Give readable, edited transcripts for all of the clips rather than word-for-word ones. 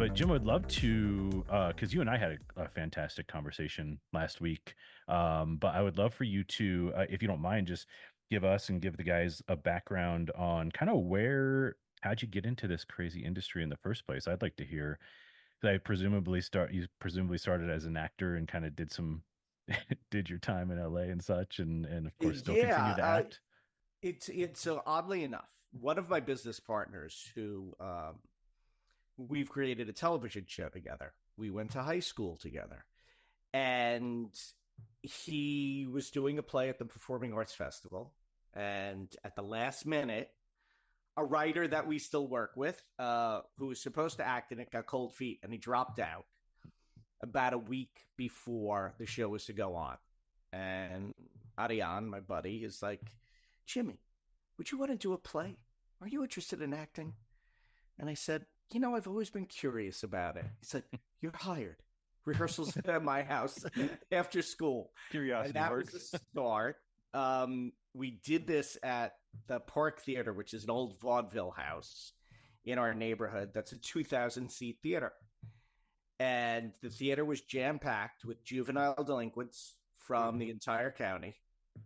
But Jim, would love to, because you and I had a fantastic conversation last week. But I would love for you to, if you don't mind, just give us and give the guys a background on kind of how'd you get into this crazy industry in the first place? I'd like to hear. 'Cause you presumably started as an actor and kind of did your time in LA and such, and of course still continue Yeah, to act. it's so oddly enough, one of my business partners who we've created a television show together. We went to high school together, and he was doing a play at the Performing Arts Festival, and at the last minute, a writer that we still work with, who was supposed to act in it, got cold feet, and he dropped out about a week before the show was to go on. And Ariane, my buddy, is like, Jimmy, would you want to do a play? Are you interested in acting? And I said, I've always been curious about it. He said, you're hired. Rehearsals at my house after school. And Curiosity that was works. the start. We did this at the Park Theater, which is an old vaudeville house in our neighborhood. That's a 2,000 seat theater. And the theater was jam packed with juvenile delinquents from the entire county,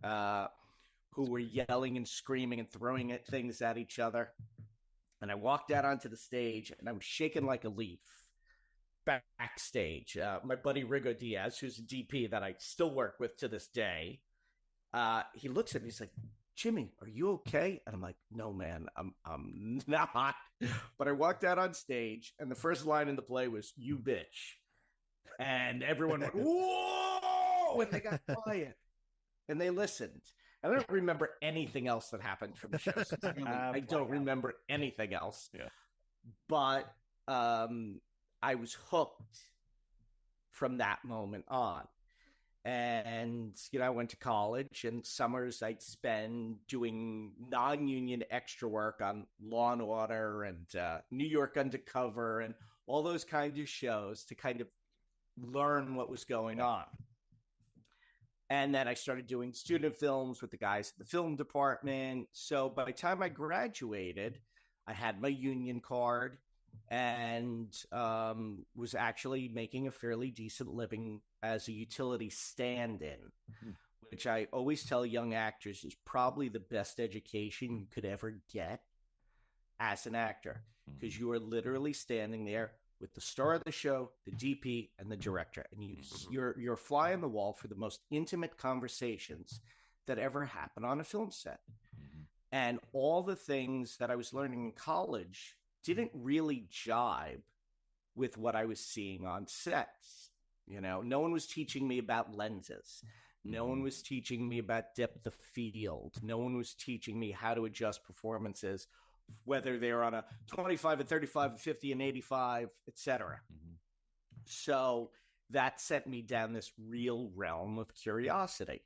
who were yelling and screaming and throwing things at each other. And I walked out onto the stage and I was shaking like a leaf backstage. My buddy Rigo Diaz, who's a DP that I still work with to this day, he looks at me, he's like, Jimmy, are you okay? And I'm like, no, man, I'm not. But I walked out on stage, and the first line in the play was, you bitch. And everyone went, whoa! And they got quiet. And they listened. I don't remember anything else that happened from the show. I don't remember anything else. Yeah. But I was hooked from that moment on. And, I went to college, and summers I'd spend doing non-union extra work on Law and Order and New York Undercover and all those kinds of shows to kind of learn what was going on. And then I started doing student films with the guys at the film department. So by the time I graduated, I had my union card and was actually making a fairly decent living as a utility stand-in, which I always tell young actors is probably the best education you could ever get as an actor, because you are literally standing there with the star of the show, the DP, and the director, and you're a fly on the wall for the most intimate conversations that ever happen on a film set. And all the things that I was learning in college didn't really jibe with what I was seeing on sets. No one was teaching me about lenses. No one was teaching me about depth of field. No one was teaching me how to adjust performances, whether they're on a 25 and 35 and 50 and 85, etc. So that sent me down this real realm of curiosity.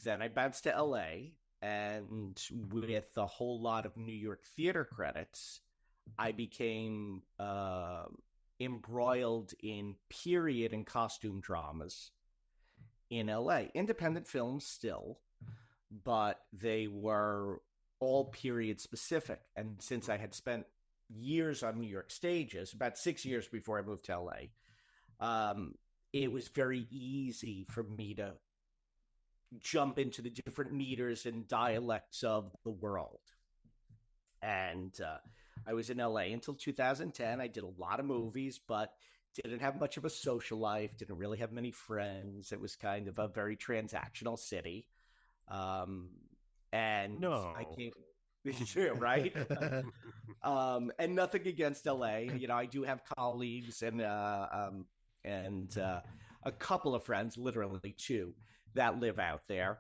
Then I bounced to LA, and with a whole lot of New York theater credits, I became embroiled in period and costume dramas in LA. Independent films still, but they were all period specific. And since I had spent years on New York stages, about 6 years before I moved to LA, it was very easy for me to jump into the different meters and dialects of the world. And I was in LA until 2010. I did a lot of movies, but didn't have much of a social life, didn't really have many friends. It was kind of a very transactional city. And No. I came, right? And nothing against LA. I do have colleagues and a couple of friends, literally two, that live out there.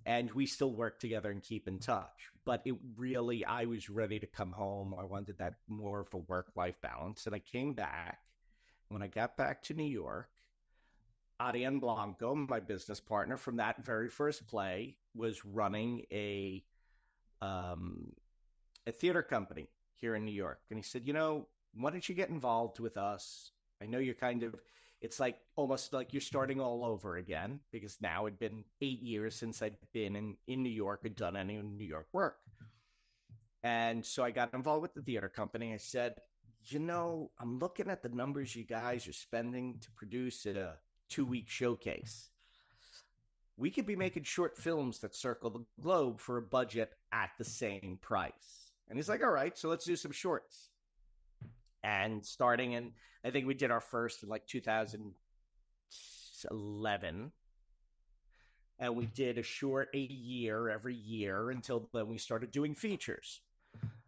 And we still work together and keep in touch. But I was ready to come home. I wanted that more of a work-life balance. And I came back. When I got back to New York, Ariane Blanco, my business partner from that very first play, was running a theater company here in New York. And he said, why don't you get involved with us? I know you're it's like almost like you're starting all over again, because now it'd been 8 years since I'd been in New York and done any New York work. And so I got involved with the theater company. I said, I'm looking at the numbers you guys are spending to produce a 2 week showcase. We could be making short films that circle the globe for a budget at the same price. And he's like, all right, so let's do some shorts. And starting in, I think we did our first in like 2011. And we did a short a year every year until then we started doing features.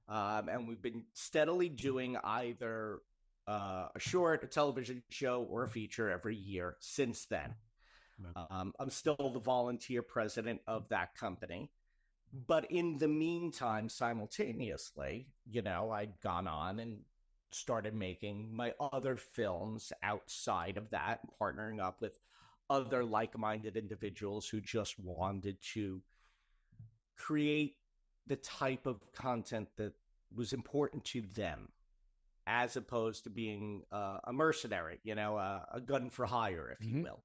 And we've been steadily doing either a short, a television show, or a feature every year since then. I'm still the volunteer president of that company. But in the meantime, simultaneously, I'd gone on and started making my other films outside of that, partnering up with other like-minded individuals who just wanted to create the type of content that was important to them, as opposed to being a mercenary, a gun for hire, if you will.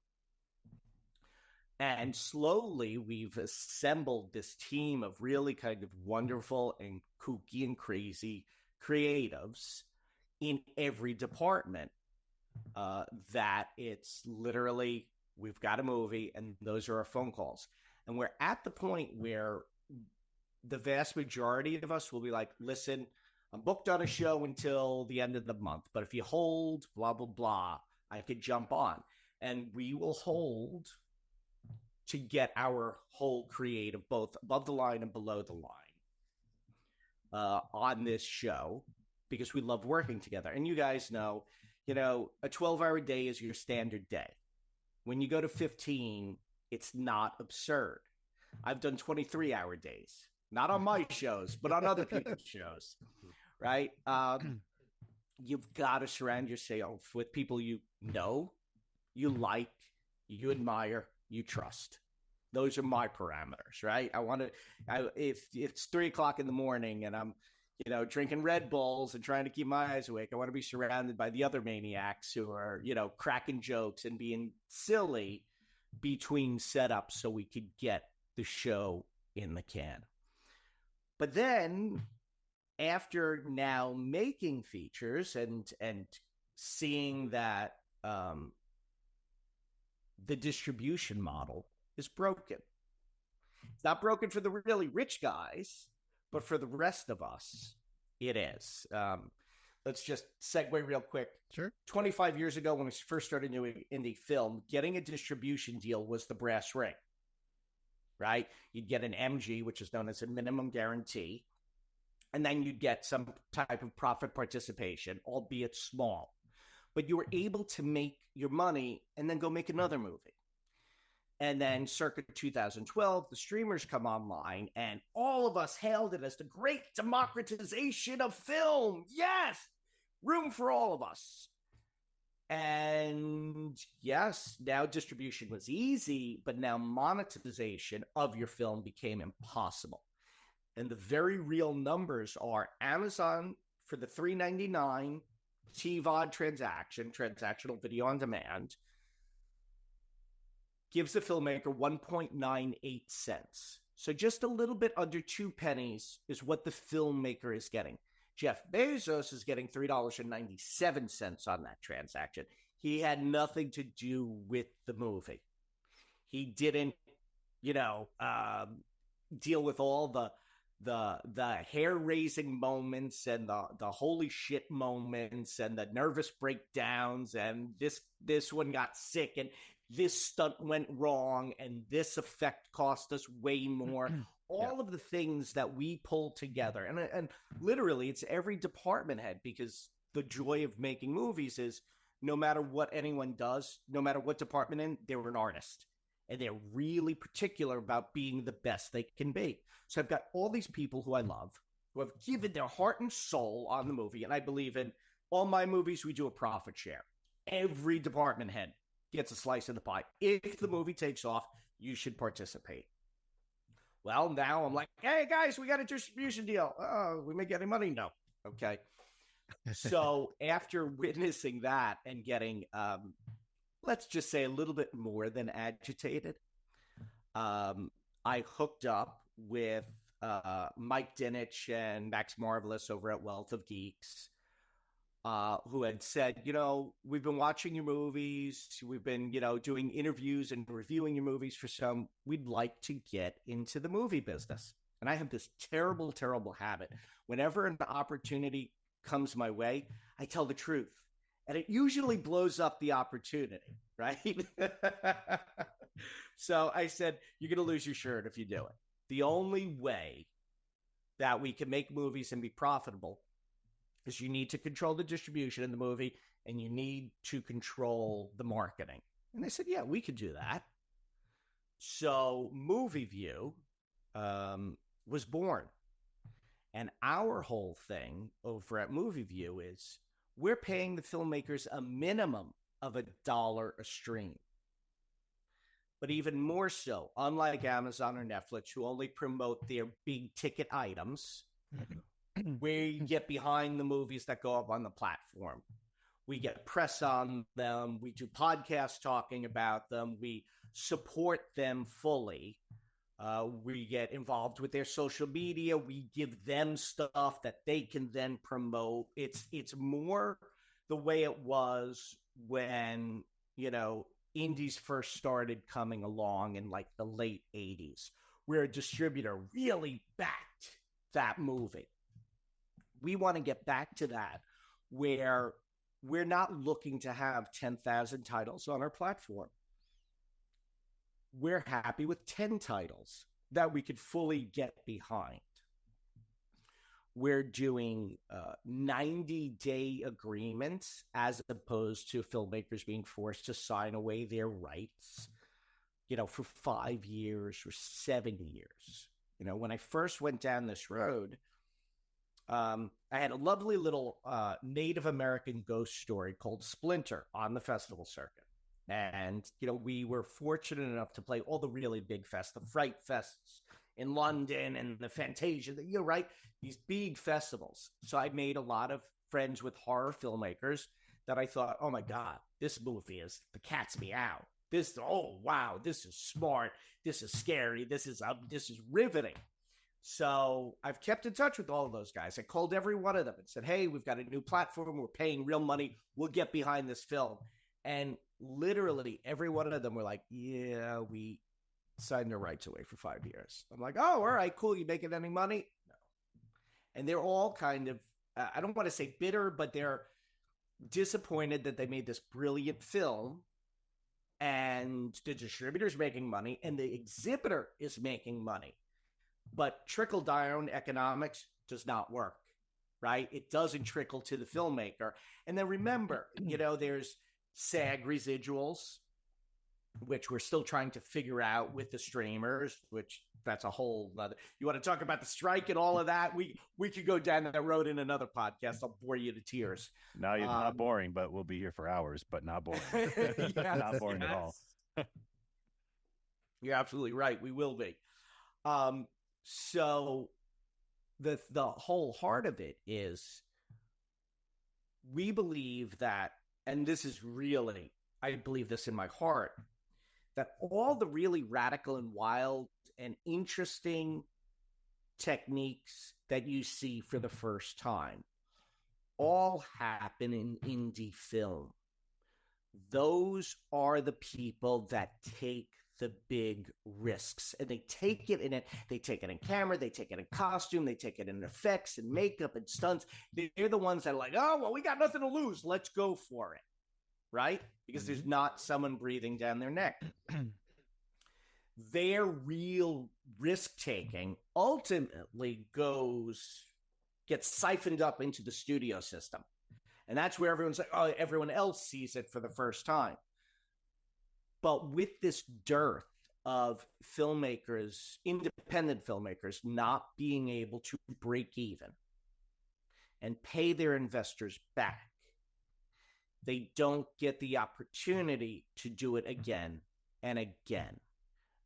And slowly we've assembled this team of really kind of wonderful and kooky and crazy creatives in every department, that it's literally, we've got a movie and those are our phone calls. And we're at the point where the vast majority of us will be like, listen, I'm booked on a show until the end of the month, but if you hold blah, blah, blah, I could jump on. And we will hold to get our whole creative, both above the line and below the line, on this show, because we love working together. And you guys know, a 12-hour day is your standard day. When you go to 15, it's not absurd. I've done 23-hour days, not on my shows, but on other people's shows, right? You've got to surround yourself with people you know, you like, you admire, you trust. Those are my parameters, right? If it's 3:00 in the morning and I'm, drinking Red Bulls and trying to keep my eyes awake, I want to be surrounded by the other maniacs who are, cracking jokes and being silly between setups so we could get the show in the can. But then after now making features and seeing that the distribution model is broken. It's not broken for the really rich guys, but for the rest of us, it is. Let's just segue real quick. Sure. 25 years ago, when we first started doing indie film, getting a distribution deal was the brass ring, right? You'd get an MG, which is known as a minimum guarantee, and then you'd get some type of profit participation, albeit small. But you were able to make your money and then go make another movie. And then circa 2012, the streamers come online, and all of us hailed it as the great democratization of film. Yes, room for all of us. And yes, now distribution was easy, but now monetization of your film became impossible. And the very real numbers are Amazon for the $3.99 TVOD transactional video on demand, gives the filmmaker 1.98 cents. So just a little bit under 2 pennies is what the filmmaker is getting. Jeff Bezos is getting $3.97 on that transaction. He had nothing to do with the movie. He didn't, deal with all the hair-raising moments and the holy shit moments and the nervous breakdowns and this one got sick and this stunt went wrong and this effect cost us way more. All of the things that we pull together. And literally, it's every department head, because the joy of making movies is no matter what anyone does, no matter what department in, they're an artist. And they're really particular about being the best they can be. So I've got all these people who I love, who have given their heart and soul on the movie. And I believe in all my movies, we do a profit share. Every department head gets a slice of the pie. If the movie takes off, you should participate. Well, now I'm like, hey, guys, we got a distribution deal. Oh, we make any money? No. Okay. So after witnessing that and getting, let's just say, a little bit more than agitated, I hooked up with Mike Dinich and Max Marvelous over at Wealth of Geeks. who had said, we've been watching your movies, we've been, doing interviews and reviewing your movies for some. We'd like to get into the movie business. And I have this terrible, terrible habit. Whenever an opportunity comes my way, I tell the truth. And it usually blows up the opportunity, right? So I said, you're going to lose your shirt if you do it. The only way that we can make movies and be profitable is you need to control the distribution in the movie and you need to control the marketing. And they said, yeah, we could do that. So MoviVue was born. And our whole thing over at MoviVue is we're paying the filmmakers a minimum of $1 a stream. But even more so, unlike Amazon or Netflix, who only promote their big ticket items, we get behind the movies that go up on the platform. We get press on them. We do podcasts talking about them. We support them fully. We get involved with their social media. We give them stuff that they can then promote. It's more the way it was when, indies first started coming along in like the late 80s, where a distributor really backed that movie. We want to get back to that, where we're not looking to have 10,000 titles on our platform. We're happy with 10 titles that we could fully get behind. We're doing 90-day agreements as opposed to filmmakers being forced to sign away their rights, for 5 years or 7 years. When I first went down this road, I had a lovely little Native American ghost story called Splinter on the festival circuit. And, we were fortunate enough to play all the really big fests, the Fright Fests in London and the Fantasia, right? These big festivals. So I made a lot of friends with horror filmmakers that I thought, oh my God, this movie is the cat's meow. Oh wow, this is smart. This is scary. This is riveting. So I've kept in touch with all of those guys. I called every one of them and said, hey, we've got a new platform. We're paying real money. We'll get behind this film. And literally every one of them were like, yeah, we signed their rights away for 5 years. I'm like, oh, all right, cool. You making any money? No. And they're all kind of, I don't want to say bitter, but they're disappointed that they made this brilliant film and the distributor's making money and the exhibitor is making money. But trickle down economics does not work, right? It doesn't trickle to the filmmaker. And then remember, there's SAG residuals, which we're still trying to figure out with the streamers, which that's a whole other. You want to talk about the strike and all of that? We could go down that road in another podcast. I'll bore you to tears. No, you're not boring, but we'll be here for hours, but not boring. Yes, not boring at all. You're absolutely right. We will be. So the whole heart of it is we believe that, and this is really, I believe this in my heart, that all the really radical and wild and interesting techniques that you see for the first time all happen in indie film. Those are the people that take the big risks, and they take it in camera, they take it in costume, they take it in effects and makeup and stunts. They're the ones that are like, oh, well, we got nothing to lose. Let's go for it. Right? Because there's not someone breathing down their neck. Their real risk-taking ultimately gets siphoned up into the studio system. And that's where everyone's like, oh, everyone else sees it for the first time. But with this dearth of filmmakers, independent filmmakers, not being able to break even and pay their investors back, they don't get the opportunity to do it again and again.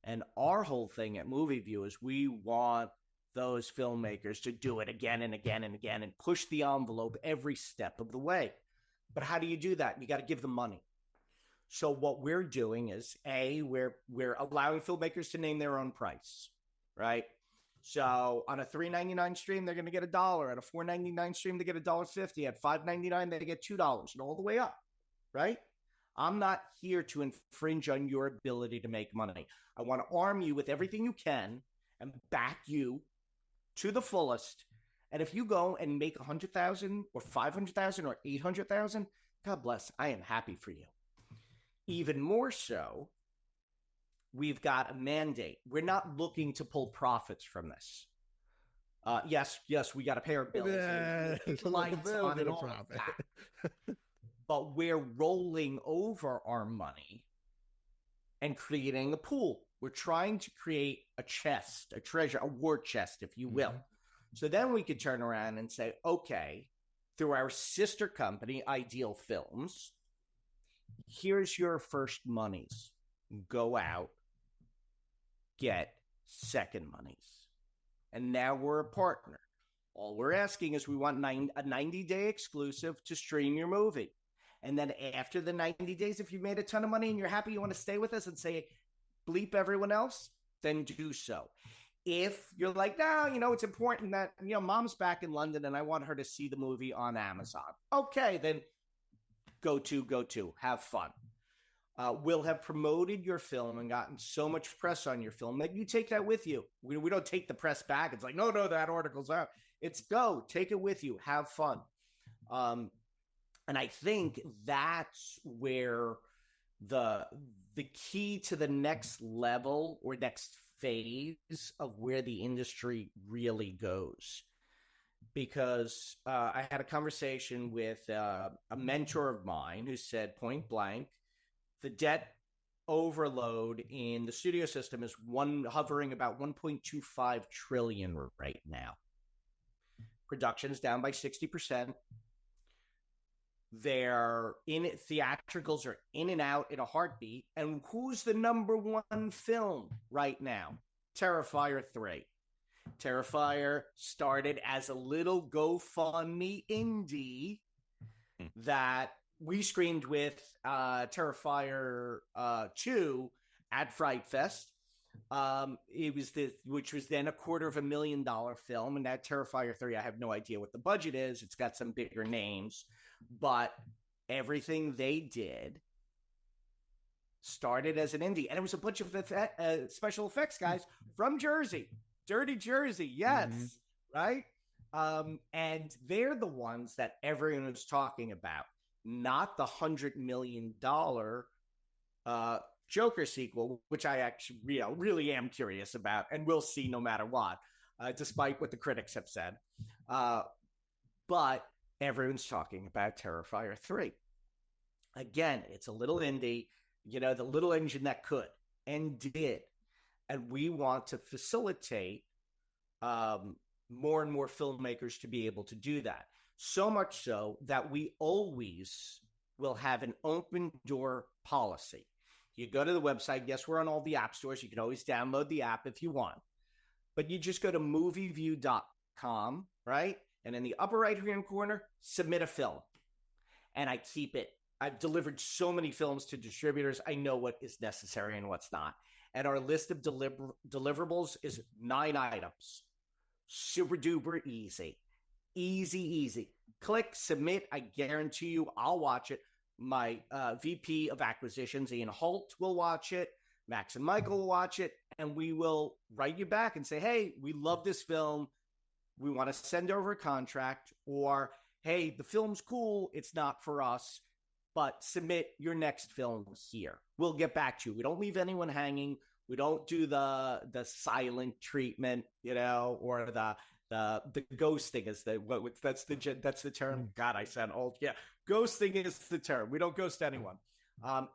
And our whole thing at MoviVue is we want those filmmakers to do it again and again and again and push the envelope every step of the way. But how do you do that? You got to give them money. So what we're doing is, we're allowing filmmakers to name their own price, right? So on a $3.99 stream, they're going to get $1. At a $4.99 stream, they get $1.50. At $5.99, they get $2, and all the way up, right? I'm not here to infringe on your ability to make money. I want to arm you with everything you can and back you to the fullest. And if you go and make 100,000 or 500,000 or 800,000, God bless, I am happy for you. Even more so, we've got a mandate. We're not looking to pull profits from this. Yes, we got to pay our bills, lights on, and all of that. But we're rolling over our money and creating a pool. We're trying to create a chest, a treasure, a war chest, if you will. So then we could turn around and say, okay, through our sister company, Ideal Films, here's your first monies. Go out, get second monies. And now we're a partner. All we're asking is we want a 90-day exclusive to stream your movie. And then after the 90 days, if you made a ton of money and you're happy, you want to stay with us and say, bleep everyone else, then do so. If you're like, no, it's important that, mom's back in London and I want her to see the movie on Amazon. Okay, then go to, have fun. We'll have promoted your film and gotten so much press on your film that you take that with you. We don't take the press back. It's like, no, that article's out. It's go, take it with you, have fun. And I think that's where the key to the next level or next phase of where the industry really goes. Because I had a conversation with a mentor of mine who said point blank, the debt overload in the studio system is hovering about 1.25 trillion right now. Production is down by 60%. Theatricals are in and out in a heartbeat. And who's the number one film right now? Terrifier 3. Terrifier started as a little GoFundMe indie that we screened with Terrifier 2 at Fright Fest. Which was then a $250,000 film, and that Terrifier 3, I have no idea what the budget is. It's got some bigger names, but everything they did started as an indie, and it was a bunch of special effects guys from Jersey, dirty Jersey, yes, right? And they're the ones that everyone is talking about, not the $100 million Joker sequel, which I actually really am curious about, and we'll see no matter what, despite what the critics have said. But everyone's talking about Terrifier 3. Again, it's a little indie, the little engine that could and did. And we want to facilitate more and more filmmakers to be able to do that. So much so that we always will have an open door policy. You go to the website. Yes, we're on all the app stores. You can always download the app if you want. But you just go to MoviVue.com, right? And in the upper right-hand corner, submit a film. And I keep it. I've delivered so many films to distributors. I know what is necessary and what's not. And our list of deliverables is 9 items. Super duper easy. Easy. Click, submit. I guarantee you I'll watch it. My VP of acquisitions, Ian Holt, will watch it. Max and Michael will watch it. And we will write you back and say, hey, we love this film. We want to send over a contract. Or, hey, the film's cool. It's not for us. But submit your next film here. We'll get back to you. We don't leave anyone hanging. We don't do the silent treatment, or the ghosting is that's the term. God, I sound old. Yeah, ghosting is the term. We don't ghost anyone.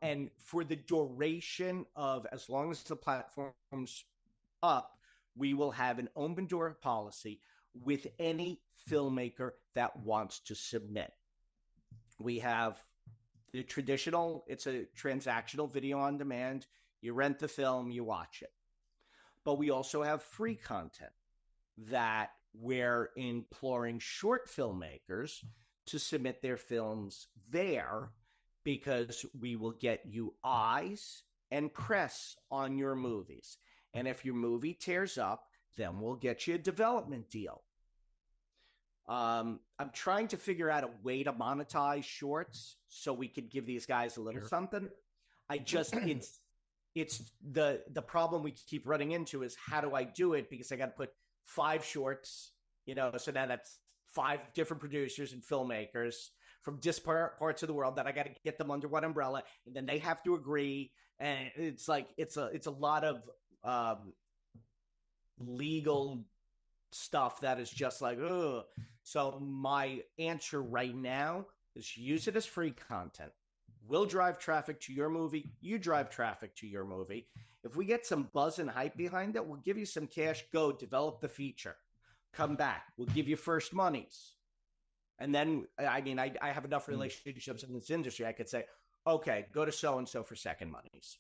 And for the duration of as long as the platform's up, we will have an open door policy with any filmmaker that wants to submit. We have the traditional, it's a transactional video on demand. You rent the film, you watch it. But we also have free content that we're imploring short filmmakers to submit their films there, because we will get you eyes and press on your movies. And if your movie tears up, then we'll get you a development deal. I'm trying to figure out a way to monetize shorts so we could give these guys a little something. I just it's the problem we keep running into is how do I do it, because I got to put 5 shorts, so now that's 5 different producers and filmmakers from disparate parts of the world that I got to get them under one umbrella, and then they have to agree, and it's like it's a lot of legal stuff that is just like, ugh. So my answer right now is use it as free content. We'll drive traffic to your movie. You drive traffic to your movie. If we get some buzz and hype behind it, we'll give you some cash. Go develop the feature. Come back. We'll give you first monies. And then, I mean, I have enough relationships in this industry. I could say, okay, go to so-and-so for second monies.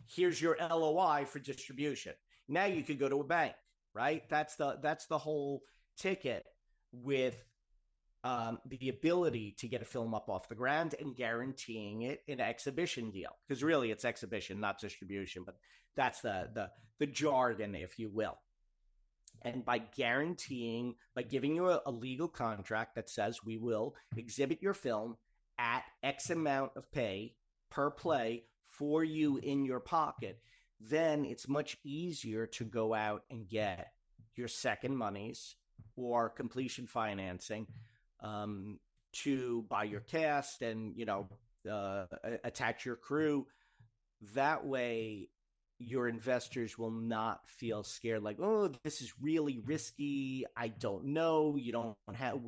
Here's your LOI for distribution. Now you could go to a bank, right? That's the whole ticket with the ability to get a film up off the ground and guaranteeing it an exhibition deal. Because really it's exhibition, not distribution, but that's the jargon, if you will. And by giving you a legal contract that says we will exhibit your film at X amount of pay per play for you in your pocket, then it's much easier to go out and get your second monies or completion financing to buy your cast and, attach your crew. That way, your investors will not feel scared like, oh, this is really risky. I don't know. You don't have,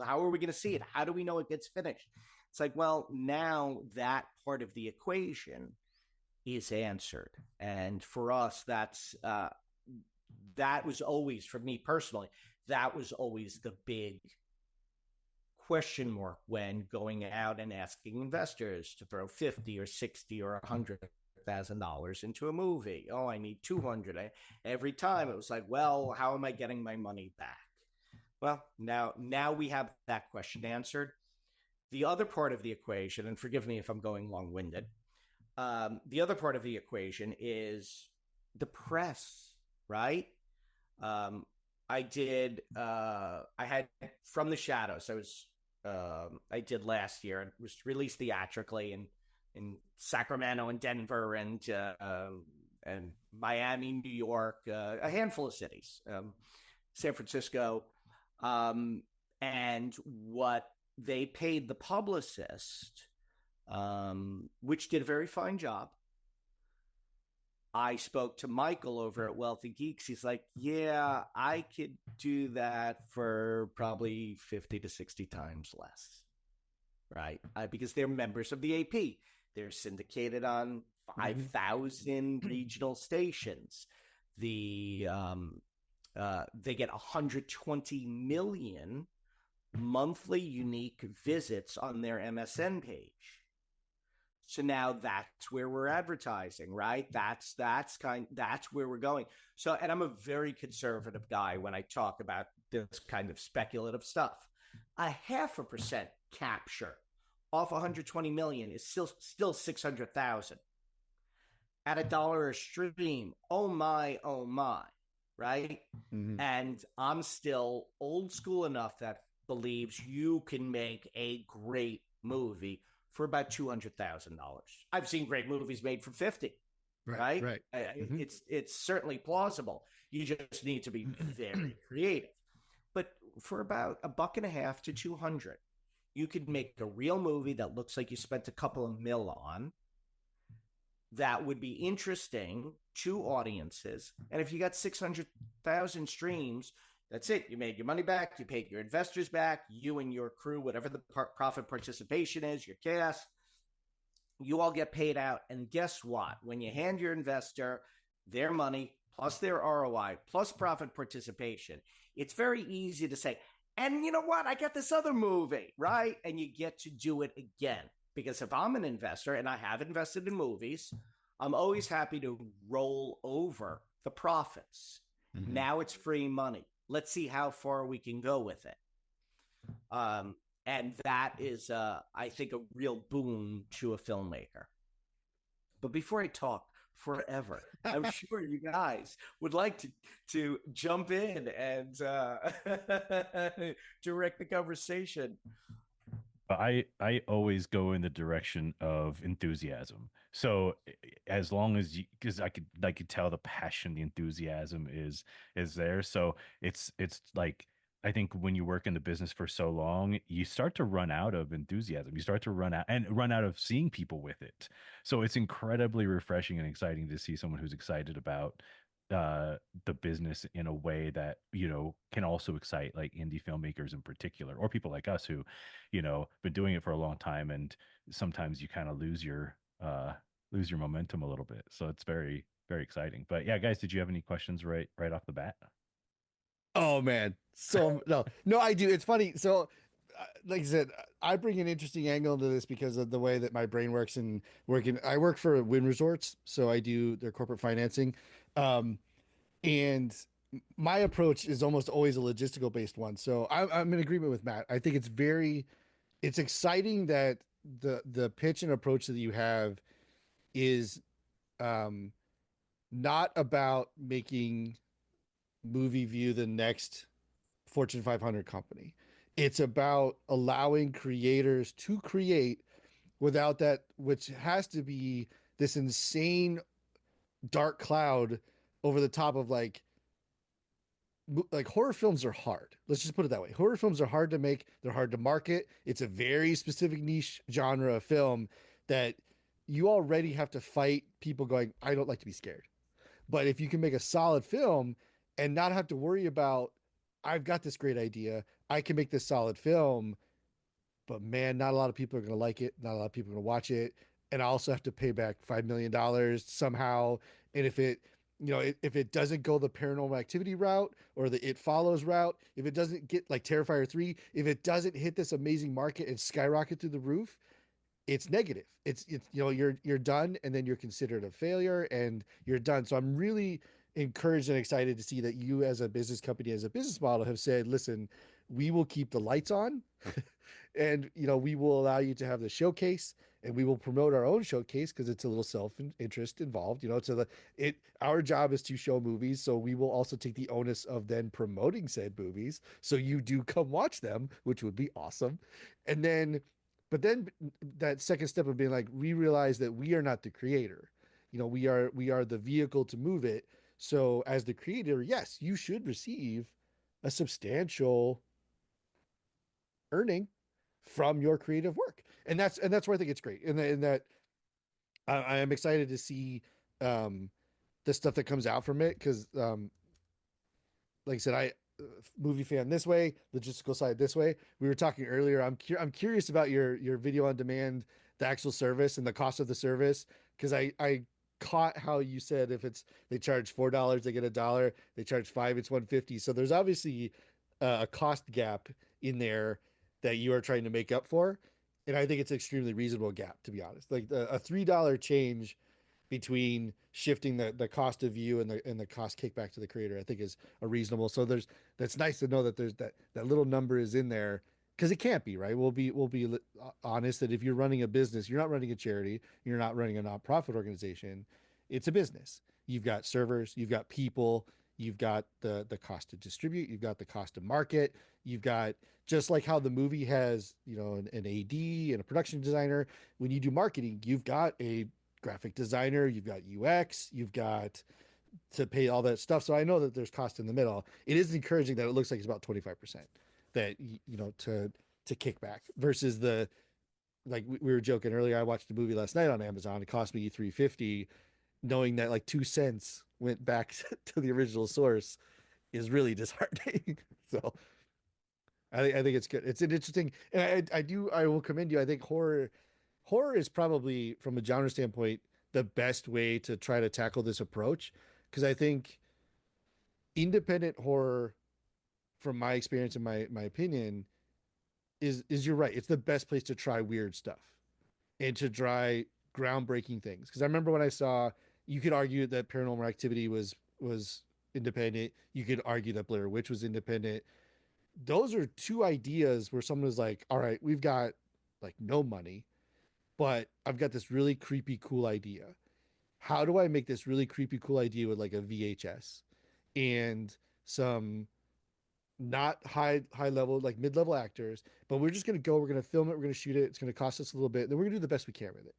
how are we going to see it? How do we know it gets finished? It's like, well, now that part of the equation is answered. And for us, that was always, for me personally, that was always the big question mark when going out and asking investors to throw 50 or 60 or $100,000 into a movie. Oh, I need 200. Every time it was like, well, how am I getting my money back? Well, now we have that question answered. The other part of the equation, and forgive me if I'm going long-winded, the other part of the equation is the press, right? I had From the Shadows. I did last year, and was released theatrically in Sacramento and Denver and Miami, New York, a handful of cities, San Francisco, and what they paid the publicist, which did a very fine job. I spoke to Michael over at Wealthy Geeks. He's like, yeah, I could do that for probably 50 to 60 times less, right? Because they're members of the AP. They're syndicated on 5,000 regional stations. They get 120 million monthly unique visits on their MSN page. So now that's where we're advertising, right? That's where we're going. So, and I'm a very conservative guy when I talk about this kind of speculative stuff. 0.5% capture off 120 million is still 600,000 at $1 a stream. Oh my, right? Mm-hmm. And I'm still old school enough that believes you can make a great movie for about $200,000. I've seen great movies made for 50. Right. Mm-hmm. It's certainly plausible. You just need to be very creative. But for about $1.50 to $200, you could make a real movie that looks like you spent a couple of mil on. That would be interesting to audiences. And if you got 600,000 streams, that's it. You made your money back. You paid your investors back. You and your crew, whatever the profit participation is, your cast, you all get paid out. And guess what? When you hand your investor their money plus their ROI plus profit participation, it's very easy to say, and you know what? I got this other movie, right? And you get to do it again. Because if I'm an investor and I have invested in movies, I'm always happy to roll over the profits. Mm-hmm. Now it's free money. Let's see how far we can go with it. And that is, I think, a real boon to a filmmaker. But before I talk forever. I'm sure you guys would like to jump in and direct the conversation. I always go in the direction of enthusiasm. So as long as you, because I could tell the passion, the enthusiasm is there. So it's like I think when you work in the business for so long, you start to run out of enthusiasm. You start to run out of seeing people with it. So it's incredibly refreshing and exciting to see someone who's excited about uh the business in a way that can also excite like indie filmmakers in particular, or people like us who been doing it for a long time, and sometimes you kind of lose your momentum a little bit. So it's very, very exciting. But yeah, guys, did you have any questions right off the bat? Oh man. So no, I do. It's funny. So like I said, I bring an interesting angle into this because of the way that my brain works and working. I work for Wynn Resorts, so I do their corporate financing. Um, and my approach is almost always a logistical based one. So I'm in agreement with Matt. I think it's exciting that the pitch and approach that you have is um not about making MoviVue the next Fortune 500 company. It's about allowing creators to create without that, which has to be this insane dark cloud over the top of like horror films are hard. Let's just put it that way. Horror films are hard to make, they're hard to market. It's a very specific niche genre of film that you already have to fight people going, I don't like to be scared. But if you can make a solid film and not have to worry about, I've got this great idea, I can make this solid film, but man, not a lot of people are going to like it. Not a lot of people are going to watch it. And I also have to pay back $5 million somehow. And if it doesn't go the paranormal activity route or the It Follows route, if it doesn't get like Terrifier 3, if it doesn't hit this amazing market and skyrocket through the roof, it's negative. It's you're done, and then you're considered a failure, and you're done. So I'm really encouraged and excited to see that you, as a business company, as a business model, have said, listen, we will keep the lights on, and we will allow you to have the showcase, and we will promote our own showcase because it's a little self interest involved. So our job is to show movies, so we will also take the onus of then promoting said movies, so you do come watch them, which would be awesome. And then but then that second step of being like, we realize that we are not the creator. We are the vehicle to move it. So as the creator, yes, you should receive a substantial earning from your creative work. And that's where I think it's great. And that I am excited to see um the stuff that comes out from it, because like I said, movie fan this way, logistical side this way. We were talking earlier. I'm curious about your video on demand, the actual service and the cost of the service, because I caught how you said if it's they charge $4, they get $1. They charge five, it's 150. So there's obviously a cost gap in there that you are trying to make up for, and I think it's an extremely reasonable gap, to be honest. Like a $3 change between shifting the cost of view and the cost kickback to the creator, I think is a reasonable. So that's nice to know that there's that little number is in there, because it can't be, right. We'll be honest that if you're running a business, you're not running a charity, you're not running a nonprofit organization, it's a business. You've got servers, you've got people, you've got the cost to distribute, you've got the cost to market, you've got, just like how the movie has an AD and a production designer. When you do marketing, you've got a graphic designer, you've got UX, you've got to pay all that stuff. So I know that there's cost in the middle. It is encouraging that it looks like it's about 25% that to kick back versus the, like we were joking earlier. I watched a movie last night on Amazon. It cost me 350, knowing that like 2 cents went back to the original source is really disheartening. So I think it's good. It's an interesting, and I will commend you. I think horror is probably, from a genre standpoint, the best way to try to tackle this approach, because I think independent horror, from my experience and my opinion, is you're right. It's the best place to try weird stuff and to try groundbreaking things. Because I remember when I saw, you could argue that Paranormal Activity was independent. You could argue that Blair Witch was independent. Those are two ideas where someone was like, all right, we've got like no money, but I've got this really creepy, cool idea. how do I make this really creepy cool idea with like a VHS and some not high level, like mid level actors, but we're just gonna go, we're gonna film it, we're gonna shoot it, it's gonna cost us a little bit, then we're gonna do the best we can with it.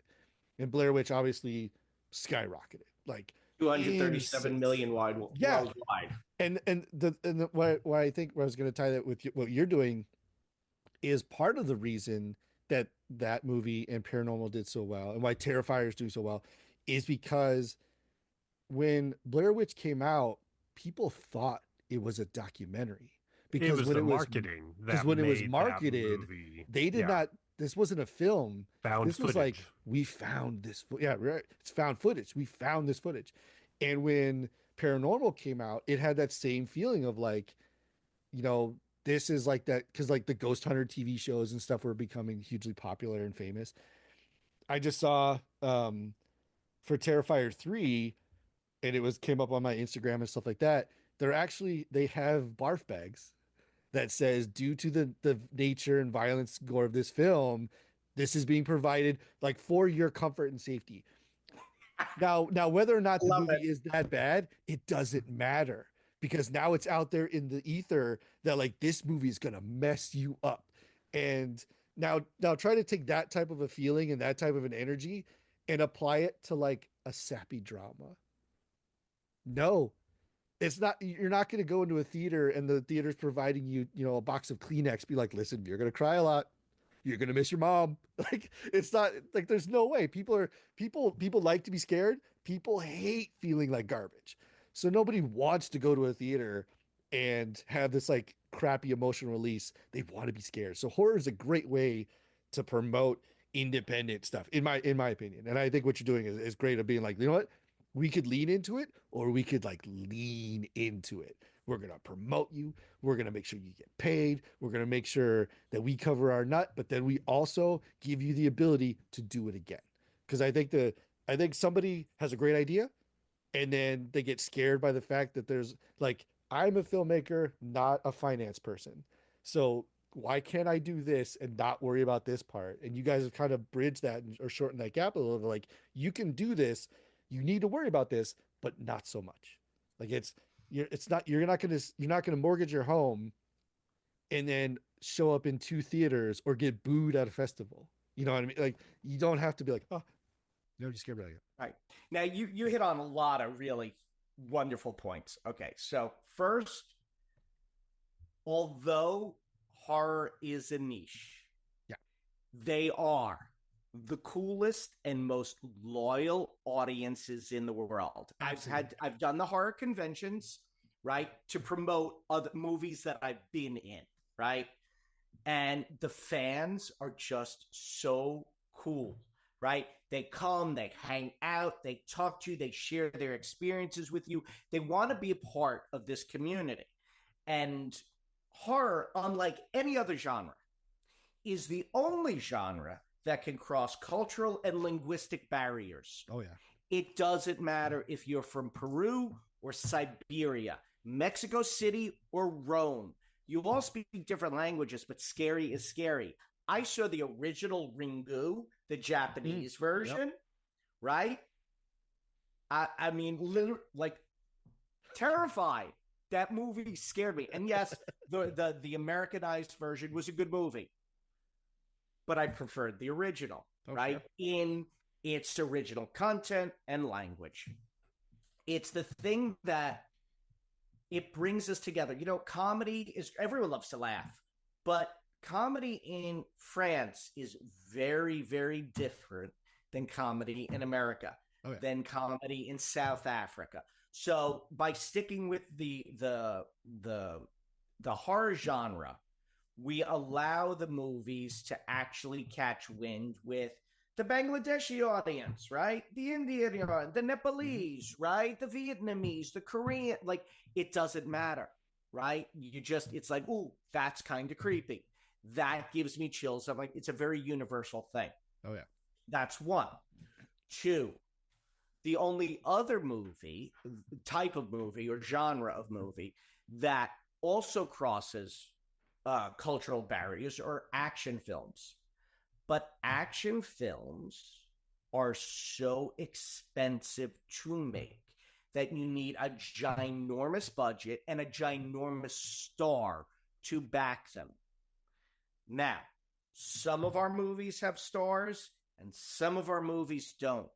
And Blair Witch obviously skyrocketed, like 237 insane. million Yeah, worldwide. and why I think, where I was going to tie that with what you're doing, is part of the reason that that movie and Paranormal did so well, and why Terrifier is doing so well, is because when Blair Witch came out, people thought it was a documentary, It because was the marketing that when it was made that marketed, movie. they did Yeah. not. This wasn't a film. Found This was like, footage. we found this. Yeah, right. It's found footage. We found this footage, and when Paranormal came out, it had that same feeling of like, you know, this is like that, because like the Ghost Hunter TV shows and stuff were becoming hugely popular and famous. I just saw for Terrifier 3, and it was came up on my Instagram and stuff like that. They have barf bags that says, due to the nature and violence gore of this film, this is being provided like for your comfort and safety. Now, whether or not the Love movie it. is that bad, it doesn't matter, because now it's out there in the ether that like this movie is gonna mess you up. And now try to take that type of a feeling and that type of an energy and apply it to like a sappy drama. No, it's not. You're not going to go into a theater and the theater's providing you, a box of Kleenex, be like, listen, you're going to cry a lot, you're going to miss your mom. Like, it's not like, there's no way. People like to be scared, people hate feeling like garbage, so nobody wants to go to a theater and have this like crappy emotional release. They want to be scared. So horror is a great way to promote independent stuff, in my opinion. And I think what you're doing is great, of being like, you know what, we could lean into it, or we could like lean into it. We're going to promote you. We're going to make sure you get paid. We're going to make sure that we cover our nut, but then we also give you the ability to do it again. Because I think somebody has a great idea, and then they get scared by the fact that there's like, I'm a filmmaker, not a finance person. So why can't I do this and not worry about this part? And you guys have kind of bridged that, or shortened that gap a little bit. Like, you can do this, you need to worry about this, but not so much. Like, you're not gonna mortgage your home and then show up in two theaters or get booed at a festival. You know what I mean? Like, you don't have to be like, oh, no, just scared about it. Right. Now you hit on a lot of really wonderful points. Okay, so first, although horror is a niche, Yeah, they are the coolest and most loyal audiences in the world. absolutely. I've done the horror conventions, right, to promote other movies that I've been in, right? And the fans are just so cool, right? They come, they hang out, they talk to you, they share their experiences with you. They want to be a part of this community. And horror, unlike any other genre, is the only genre that can cross cultural and linguistic barriers. Oh yeah. It doesn't matter if you're from Peru or Siberia, Mexico City or Rome. You all speak different languages, but scary is scary. I saw the original Ringu, the Japanese version, Yep. right? I mean, literally, like, terrified. That movie scared me. And yes, the Americanized version was a good movie, but I preferred the original, right? In its original content and language. It's the thing that it brings us together. You know, comedy is, everyone loves to laugh, but comedy in France is very, very different than comedy in America, than comedy in South Africa. So by sticking with the horror genre, we allow the movies to actually catch wind with the Bangladeshi audience, right? The Indian, the Nepalese, right? The Vietnamese, the Korean. Like, it doesn't matter, right? It's like, ooh, that's kind of creepy. That gives me chills. I'm like, it's a very universal thing. Oh yeah. That's one. Two, the only other movie, type of movie or genre of movie that also crosses cultural barriers are action films. But action films are so expensive to make that you need a ginormous budget and a ginormous star to back them. Now, some of our movies have stars and some of our movies don't.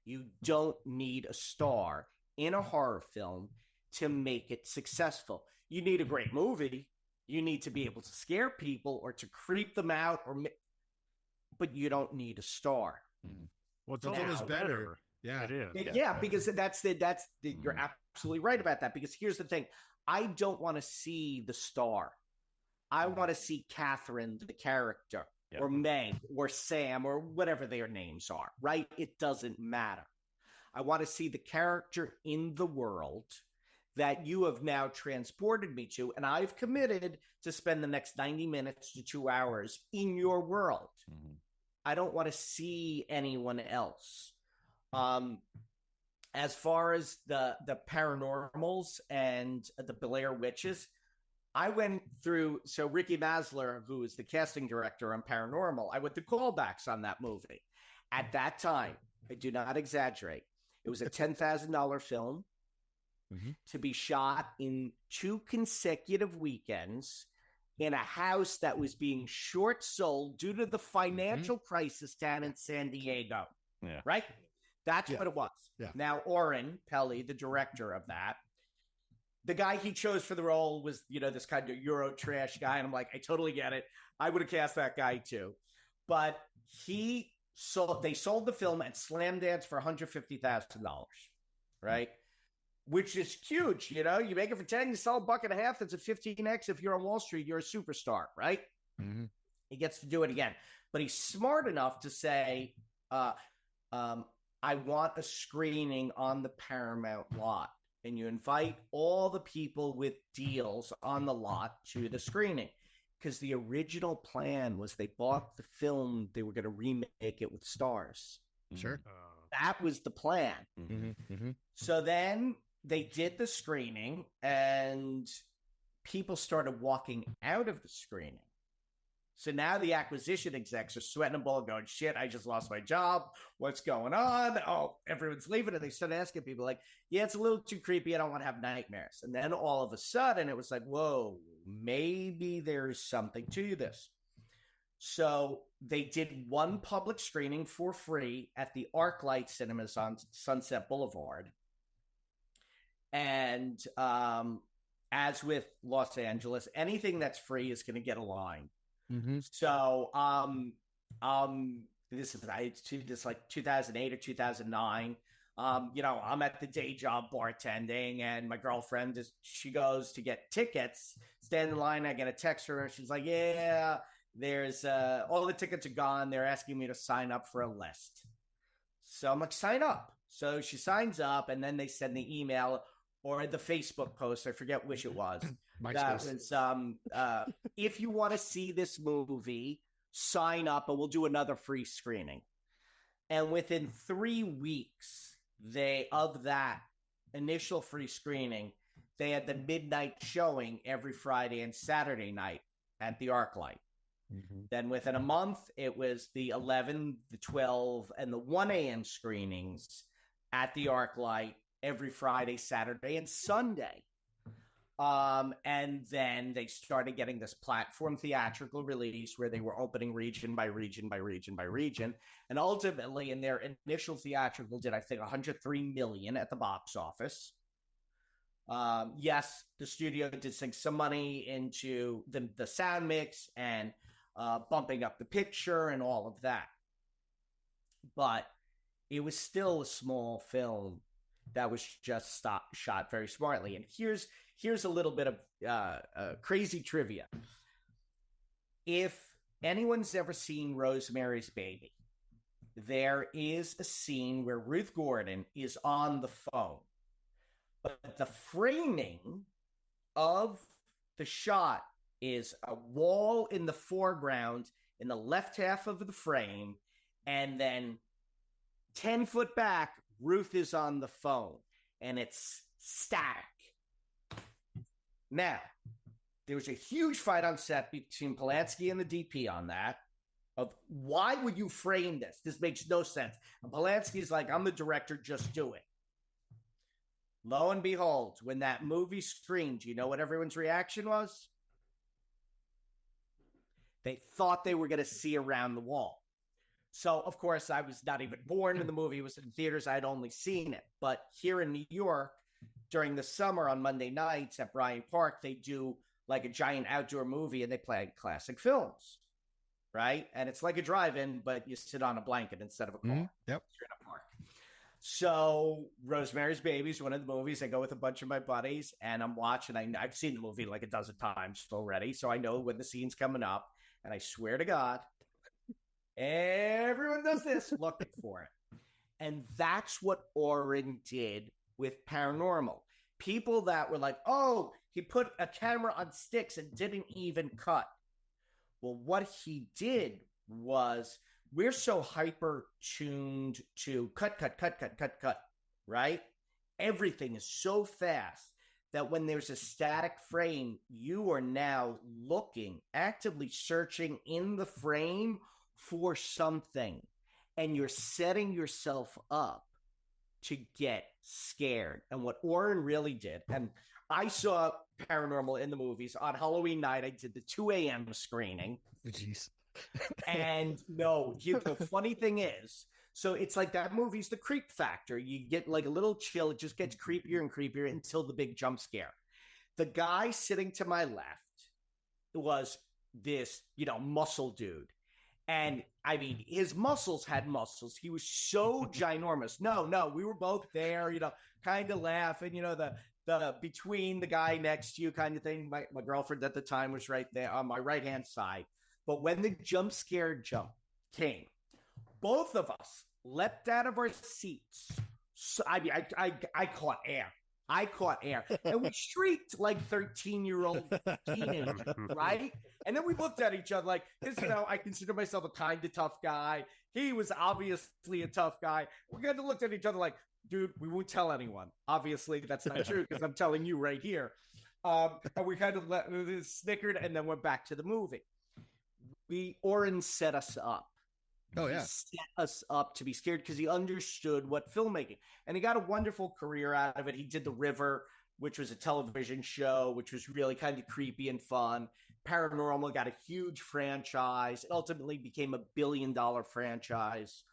You don't need a star in a horror film to make it successful. You need a great movie. You need to be able to scare people or to creep them out, but you don't need a star. Well, it's always better. Yeah, it is. Yeah, because you're absolutely right about that. Because here's the thing: I don't want to see the star. I want to see Catherine, the character, or Meg, or Sam, or whatever their names are. Right? It doesn't matter. I want to see the character in the world that you have now transported me to, and I've committed to spend the next 90 minutes to 2 hours in your world. Mm-hmm. I don't want to see anyone else. As far as the paranormals and the Blair Witches, I went through, so Ricky Masler, who is the casting director on Paranormal, I went through callbacks on that movie. At that time, I do not exaggerate, it was a $10,000 film to be shot in 2 consecutive weekends in a house that was being short sold due to the financial crisis down in San Diego. Yeah. Right? That's what it was. Yeah. Now, Oren Peli, the director of that, the guy he chose for the role was, this kind of Euro trash guy. And I'm like, I totally get it. I would have cast that guy too. But they sold the film at Slam Dance for $150,000, right? Which is huge. You make it for 10, you sell $1.50. That's a 15x. If you're on Wall Street, you're a superstar, right? Mm-hmm. He gets to do it again. But he's smart enough to say, I want a screening on the Paramount lot. And you invite all the people with deals on the lot to the screening. Because the original plan was they bought the film, they were going to remake it with stars. Sure. That was the plan. Mm-hmm. Mm-hmm. So then they did the screening and people started walking out of the screening. So now the acquisition execs are sweating a ball going, shit, I just lost my job. What's going on? Oh, everyone's leaving. And they started asking people like, yeah, it's a little too creepy. I don't want to have nightmares. And then all of a sudden it was like, whoa, maybe there's something to this. So they did one public screening for free at the ArcLight Cinemas on Sunset Boulevard. And as with Los Angeles, anything that's free is going to get a line. Mm-hmm. So, this is like 2008 or 2009. I'm at the day job bartending, and my girlfriend she goes to get tickets, stand in line. I get a text from her. She's like, "Yeah, there's all the tickets are gone. They're asking me to sign up for a list." So I'm like, "Sign up." So she signs up, and then they send the email or the Facebook post. I forget which it was. That was if you want to see this movie, sign up and we'll do another free screening. And within 3 weeks of that initial free screening, they had the midnight showing every Friday and Saturday night at the ArcLight. Mm-hmm. Then within a month, it was the 11, the 12, and the 1 a.m. screenings at the ArcLight every Friday, Saturday, and Sunday. And then they started getting this platform theatrical release where they were opening region by region by region by region. And ultimately, in their initial theatrical, did I think $103 million at the box office. Yes, the studio did sink some money into the sound mix and bumping up the picture and all of that. But it was still a small film that was just shot very smartly. And here's a little bit of crazy trivia. If anyone's ever seen Rosemary's Baby, there is a scene where Ruth Gordon is on the phone. But the framing of the shot is a wall in the foreground in the left half of the frame, and then 10 foot back, Ruth is on the phone, and it's static. Now, there was a huge fight on set between Polanski and the DP on that. of why would you frame this? This makes no sense. And Polanski's like, I'm the director, just do it. Lo and behold, when that movie screened, you know what everyone's reaction was? They thought they were going to see Around the Wall. So, of course, I was not even born when the movie was in theaters. I had only seen it. But here in New York, during the summer on Monday nights at Bryant Park, they do like a giant outdoor movie and they play classic films, right? And it's like a drive-in, but you sit on a blanket instead of a car. Yep. You're in a park. So Rosemary's Baby is one of the movies. I go with a bunch of my buddies and I'm watching. I've seen the movie like a dozen times already. So I know when the scene's coming up. And I swear to God, everyone does this looking for it. And that's what Oren did with Paranormal. People that were like, oh, he put a camera on sticks and didn't even cut. Well, what he did was, we're so hyper tuned to cut, right? Everything is so fast that when there's a static frame, you are now looking, actively searching in the frame for something. And you're setting yourself up to get scared. And what Oren really did, and I saw Paranormal in the movies on Halloween night. I did the 2 a.m. screening. Jeez. And no, the funny thing is, so it's like that movie's the creep factor. You get like a little chill. It just gets creepier and creepier until the big jump scare. The guy sitting to my left was this, muscle dude. And I mean, his muscles had muscles. He was so ginormous. No, we were both there, kind of laughing, the between the guy next to you kind of thing. My girlfriend at the time was right there on my right-hand side. But when the jump scare came, both of us leapt out of our seats. So, I caught air. And we shrieked like 13-year-old teenagers, right? And then we looked at each other like, because, I consider myself a kind of tough guy. He was obviously a tough guy. We kind of looked at each other like, dude, we won't tell anyone. Obviously, that's not true because I'm telling you right here. And we kind of snickered and then went back to the movie. Oren set us up. Oh, yeah. He set us up to be scared because he understood what filmmaking. And he got a wonderful career out of it. He did The River, which was a television show, which was really kind of creepy and fun. Paranormal got a huge franchise. It ultimately became a billion-dollar franchise.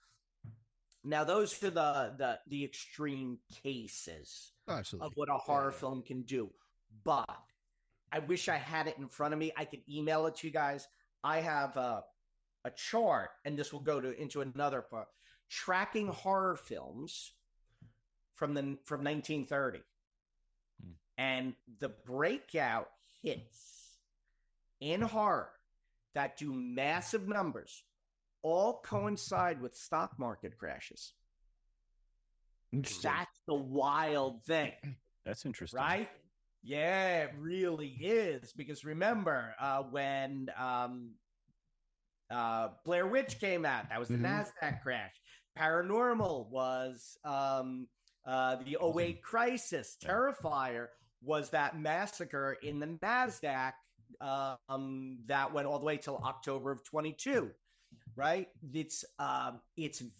Now, those are the extreme cases of what a horror film can do. But I wish I had it in front of me. I could email it to you guys. I have a chart, and this will go into another part, tracking horror films from 1930. And the breakout hits in horror that do massive numbers all coincide with stock market crashes. That's the wild thing. That's interesting. Right? Yeah, it really is. Because remember, when Blair Witch came out, that was the NASDAQ crash. Paranormal was the 2008 crisis. Terrifier was that massacre in the NASDAQ that went all the way till October of 22. Right? It's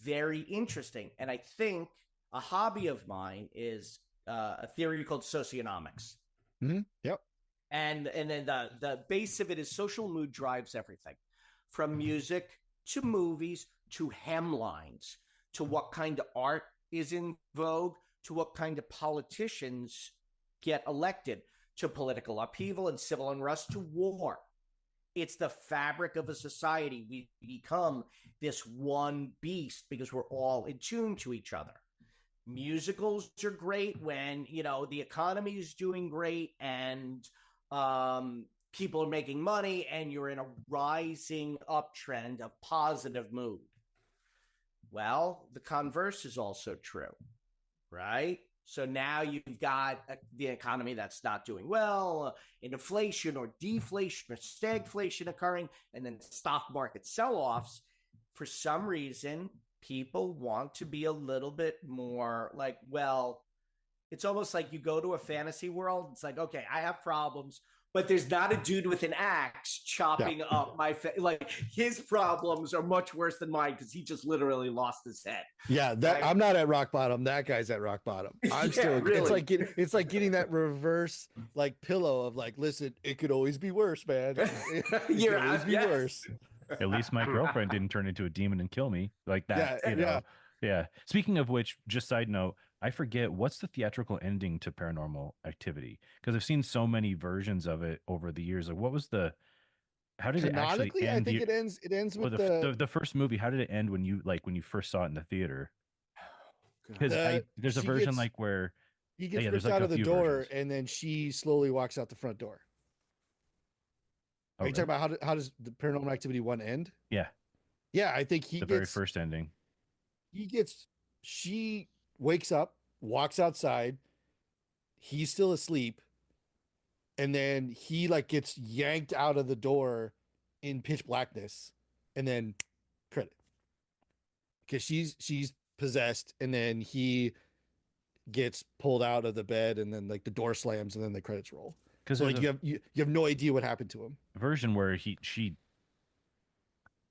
very interesting. And I think a hobby of mine is a theory called socionomics. Mm-hmm. Yep. And then the base of it is social mood drives everything, from music to movies to hemlines to what kind of art is in vogue to what kind of politicians get elected, to political upheaval and civil unrest to war. It's the fabric of a society. We become this one beast because we're all in tune to each other. Musicals are great when, the economy is doing great and people are making money and you're in a rising uptrend of positive mood. Well, the converse is also true, right? So now you've got the economy that's not doing well, inflation or deflation or stagflation occurring, and then stock market sell-offs. For some reason, people want to be a little bit more like, well, it's almost like you go to a fantasy world. It's like, okay, I have problems. but there's not a dude with an axe chopping up my like his problems are much worse than mine because he just literally lost his head. Yeah, that I'm not at rock bottom. That guy's at rock bottom. I'm still. Really. It's like getting that reverse like pillow of like, listen, it could always be worse, man. It could always be worse. At least my girlfriend didn't turn into a demon and kill me like that. Yeah. Speaking of which, just side note, I forget what's the theatrical ending to Paranormal Activity, because I've seen so many versions of it over the years. Like, what was how did it actually end? I think it ends with the first movie. How did it end when you first saw it in the theater? Because there's a version like where he gets ripped out of the door and then she slowly walks out the front door. Are you talking about how does the Paranormal Activity 1 end? Yeah. Yeah, I think the very first ending. She wakes up, walks outside, he's still asleep, and then he like gets yanked out of the door in pitch blackness, and then credit. Because she's possessed, and then he gets pulled out of the bed, and then like the door slams, and then the credits roll. Because like you have no idea what happened to him. Version where she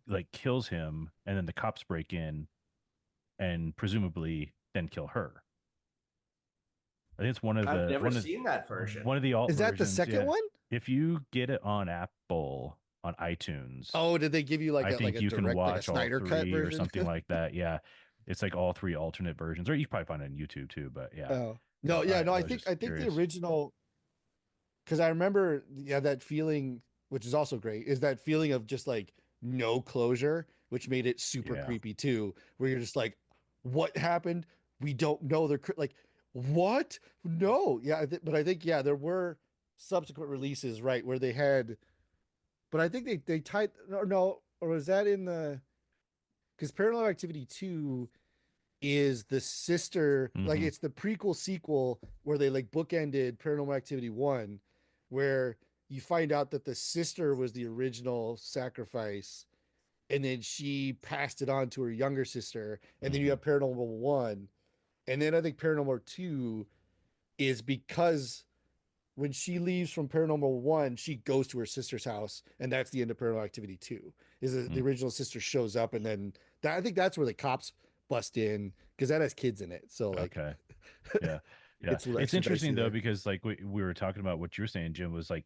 like kills him, and then the cops break in and presumably then kill her. I think it's one of I've never seen that version. One of the alt Is that versions, the second one? If you get it on Apple on iTunes. Oh, did they give you like I think you can watch all Snyder cut three version? or something like that? Yeah, it's like all three alternate versions, or you can probably find it on YouTube too. But yeah, I think the original, because I remember that feeling, which is also great, is that feeling of just like no closure, which made it super creepy too, where you're just like, what happened? We don't know. They're like, what? No. Yeah. But I think, there were subsequent releases, right, where they had, but I think they tied, or was that in because Paranormal Activity 2 is the sister, like it's the prequel sequel where they like bookended Paranormal Activity 1, where you find out that the sister was the original sacrifice, and then she passed it on to her younger sister, and then you have Paranormal 1, and then I think Paranormal 2 is because when she leaves from Paranormal 1, she goes to her sister's house, and that's the end of Paranormal Activity 2. The original sister shows up, and then I think that's where the cops bust in, because that has kids in it. So like, yeah. It's interesting though, because like we were talking about what you were saying, Jim, was like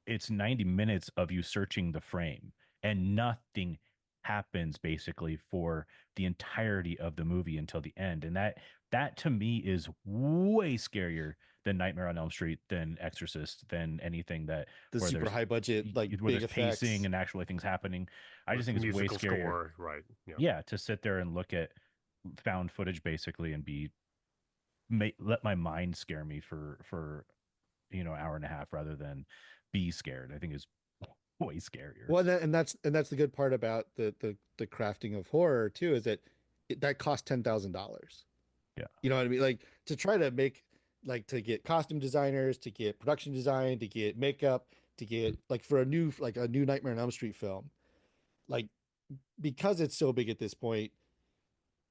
it's 90 minutes of you searching the frame and nothing happens basically for the entirety of the movie until the end, and that to me is way scarier than Nightmare on Elm Street, than Exorcist, than anything that the super high budget, like where big there's effects, pacing and actually things happening. I just think it's way scarier, score, right? Yeah, to sit there and look at found footage basically and let my mind scare me for an hour and a half rather than be scared. I think is way scarier. Well, and that's the good part about the crafting of horror too, is that that cost $10,000. Yeah, you know what I mean. Like to try to make, like to get costume designers, to get production design, to get makeup, to get like for a new Nightmare on Elm Street film, like because it's so big at this point,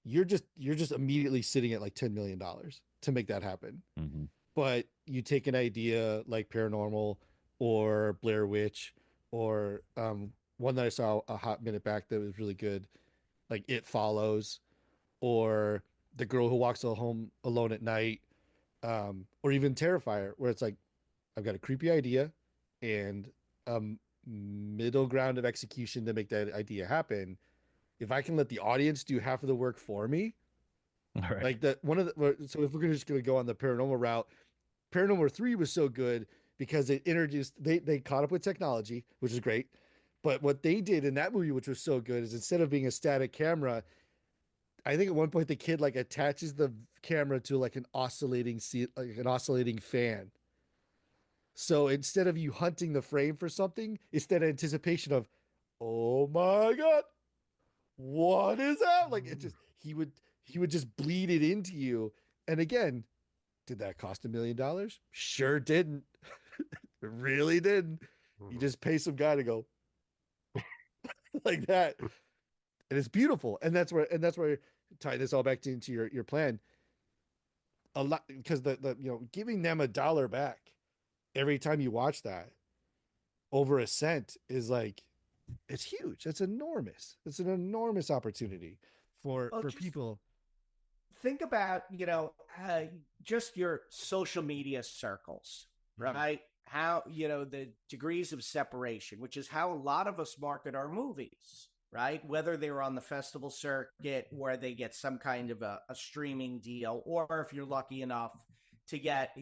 you're just immediately sitting at like $10 million to make that happen. But you take an idea like Paranormal or Blair Witch or one that I saw a hot minute back that was really good, like It Follows, or The Girl Who Walks Home Alone at Night, or even Terrifier, where it's like, I've got a creepy idea and middle ground of execution to make that idea happen. If I can let the audience do half of the work for me, like that so if we're just going to go on the paranormal route, Paranormal 3 was so good because it introduced, they caught up with technology, which is great. But what they did in that movie, which was so good, is instead of being a static camera, I think at one point the kid like attaches the camera to like an oscillating fan. So instead of you hunting the frame for something, it's that anticipation of, oh my God, what is that? Like it just, he would just bleed it into you. And again, did that cost $1 million? Sure didn't. It really didn't. You just pay some guy to go like that. And it's beautiful. And that's where tie this all back into your plan. A lot, because the giving them $1 back every time you watch that, over a cent is like, it's huge. It's enormous. It's an enormous opportunity for people. Think about, just your social media circles, right? How, the degrees of separation, which is how a lot of us market our movies, right? Whether they're on the festival circuit where they get some kind of a streaming deal, or if you're lucky enough to get,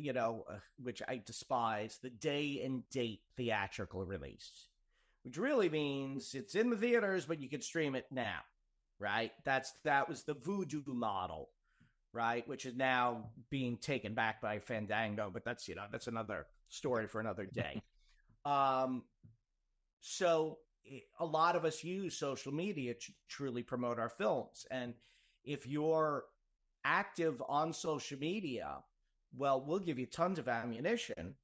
which I despise, the day and date theatrical release, which really means it's in the theaters, but you can stream it now, right? That was the Voodoo model, right? Which is now being taken back by Fandango, but that's another story for another day. So a lot of us use social media to truly promote our films. And if you're active on social media, well, we'll give you tons of ammunition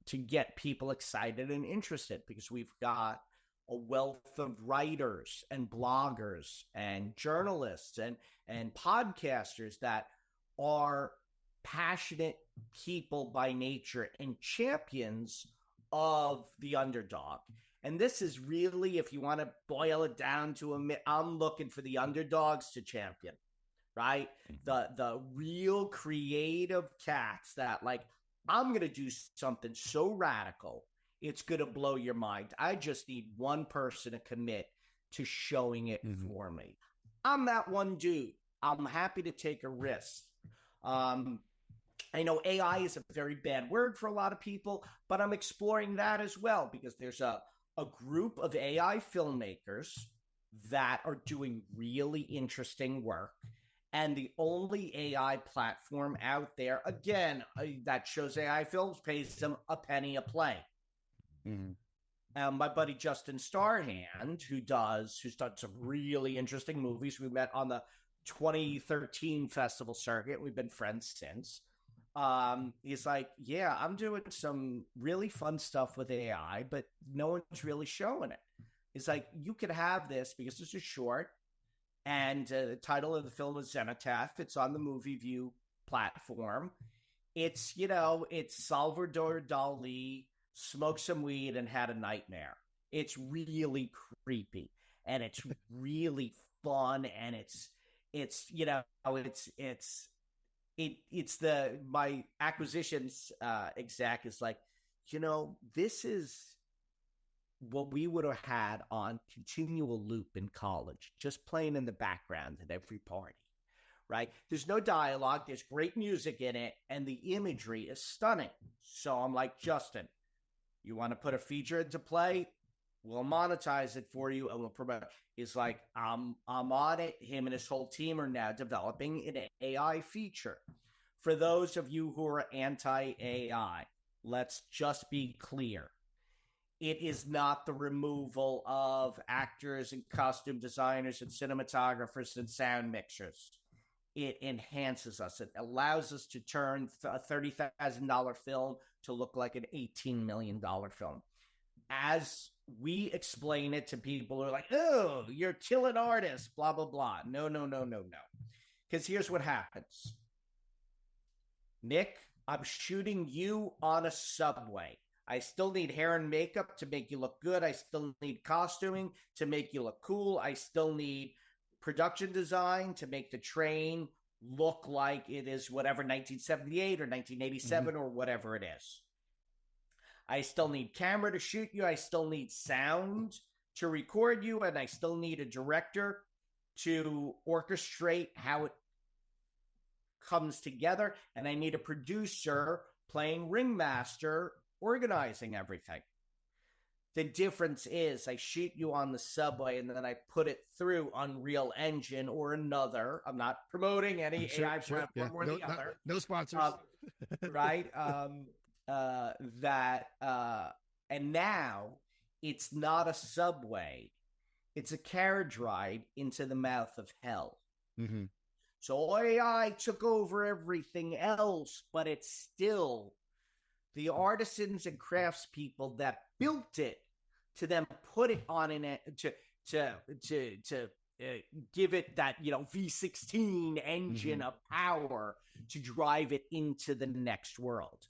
to get people excited and interested, because we've got a wealth of writers and bloggers and journalists and podcasters that are passionate people by nature and champions of the underdog. And this is really, if you want to boil it down to I'm looking for the underdogs to champion, right? The real creative cats that, like, I'm going to do something so radical, it's going to blow your mind. I just need one person to commit to showing it for me. I'm that one dude. I'm happy to take a risk. I know AI is a very bad word for a lot of people, but I'm exploring that as well, because there's a group of AI filmmakers that are doing really interesting work. And the only AI platform out there, again, that shows AI films, pays them a penny a play. My buddy Justin Starhand, who's done some really interesting movies. We met on the 2013 festival circuit. We've been friends since. He's like, yeah, I'm doing some really fun stuff with AI, but no one's really showing it. He's like, you could have this because this is short. And the title of the film is Zenitheth. It's on the MoviVue platform. It's Salvador Dali smoked some weed and had a nightmare. It's really creepy and it's really fun, and my acquisitions exec is like, this is what we would have had on continual loop in college, just playing in the background at every party, right? There's no dialogue, there's great music in it, and the imagery is stunning. So I'm like, Justin, you want to put a feature into play? We'll monetize it for you and we'll promote it. He's like, I'm on it. Him and his whole team are now developing an AI feature. For those of you who are anti-AI, let's just be clear. It is not the removal of actors and costume designers and cinematographers and sound mixers. It enhances us. It allows us to turn a $30,000 film to look like an $18 million film. As we explain it to people who are like, oh, you're killing artists, blah, blah, blah. No. Because here's what happens. Nick, I'm shooting you on a subway. I still need hair and makeup to make you look good. I still need costuming to make you look cool. I still need production design to make the train look like it is whatever, 1978 or 1987 or whatever it is. I still need camera to shoot you. I still need sound to record you. And I still need a director to orchestrate how it comes together. And I need a producer playing ringmaster, organizing everything. The difference is I shoot you on the subway and then I put it through Unreal Engine or another. I'm not promoting any AI platform or the other. No sponsors. Right? And now it's not a subway. It's a carriage ride into the mouth of hell. So AI took over everything else, but it's still the artisans and craftspeople that built it to then put it on to give it that V16 engine of power to drive it into the next world.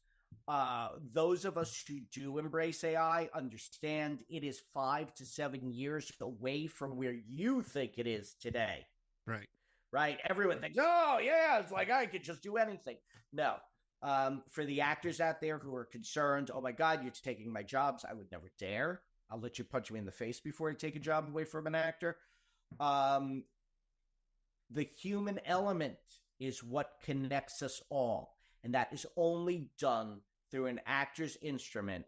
those of us who do embrace AI understand it is 5 to 7 years away from where you think it is today. Right. Right? Everyone thinks, oh, yeah, it's like I could just do anything. No. For the actors out there who are concerned, oh, my God, you're taking my jobs, I would never dare. I'll let you punch me in the face before I take a job away from an actor. The human element is what connects us all. And that is only done through an actor's instrument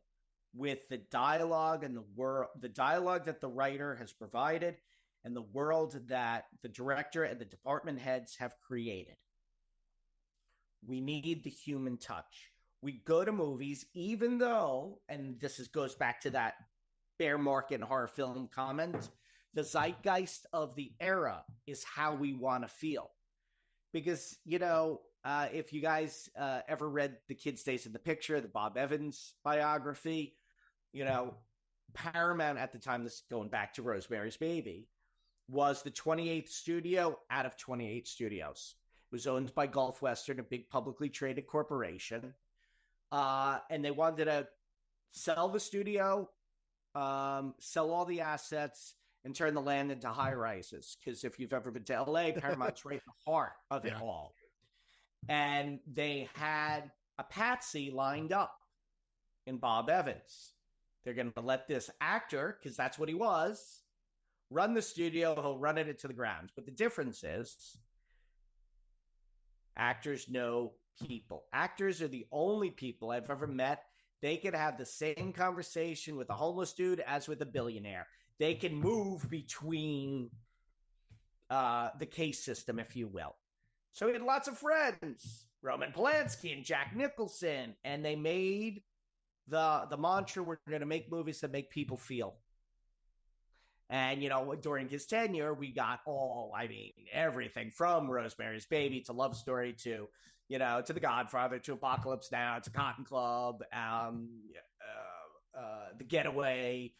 with the dialogue and the dialogue that the writer has provided and the world that the director and the department heads have created. We need the human touch. We go to movies, even though, and goes back to that bear market horror film comment, the zeitgeist of the era is how we want to feel. Because, if you guys ever read The Kid Stays in the Picture, the Bob Evans biography, Paramount at the time, this is going back to Rosemary's Baby, was the 28th studio out of 28 studios. It was owned by Gulf Western, a big publicly traded corporation. And they wanted to sell the studio, sell all the assets, and turn the land into high rises. Because if you've ever been to LA, Paramount's right in the heart of it all. And they had a patsy lined up in Bob Evans. They're going to let this actor, because that's what he was, run the studio. He'll run it into the ground. But the difference is actors know people. Actors are the only people I've ever met. They can have the same conversation with a homeless dude as with a billionaire. They can move between the case system, if you will. So he had lots of friends, Roman Polanski and Jack Nicholson, and they made the mantra, we're going to make movies that make people feel. And, during his tenure, we got everything from Rosemary's Baby to Love Story to, to The Godfather, to Apocalypse Now, to Cotton Club, The Getaway,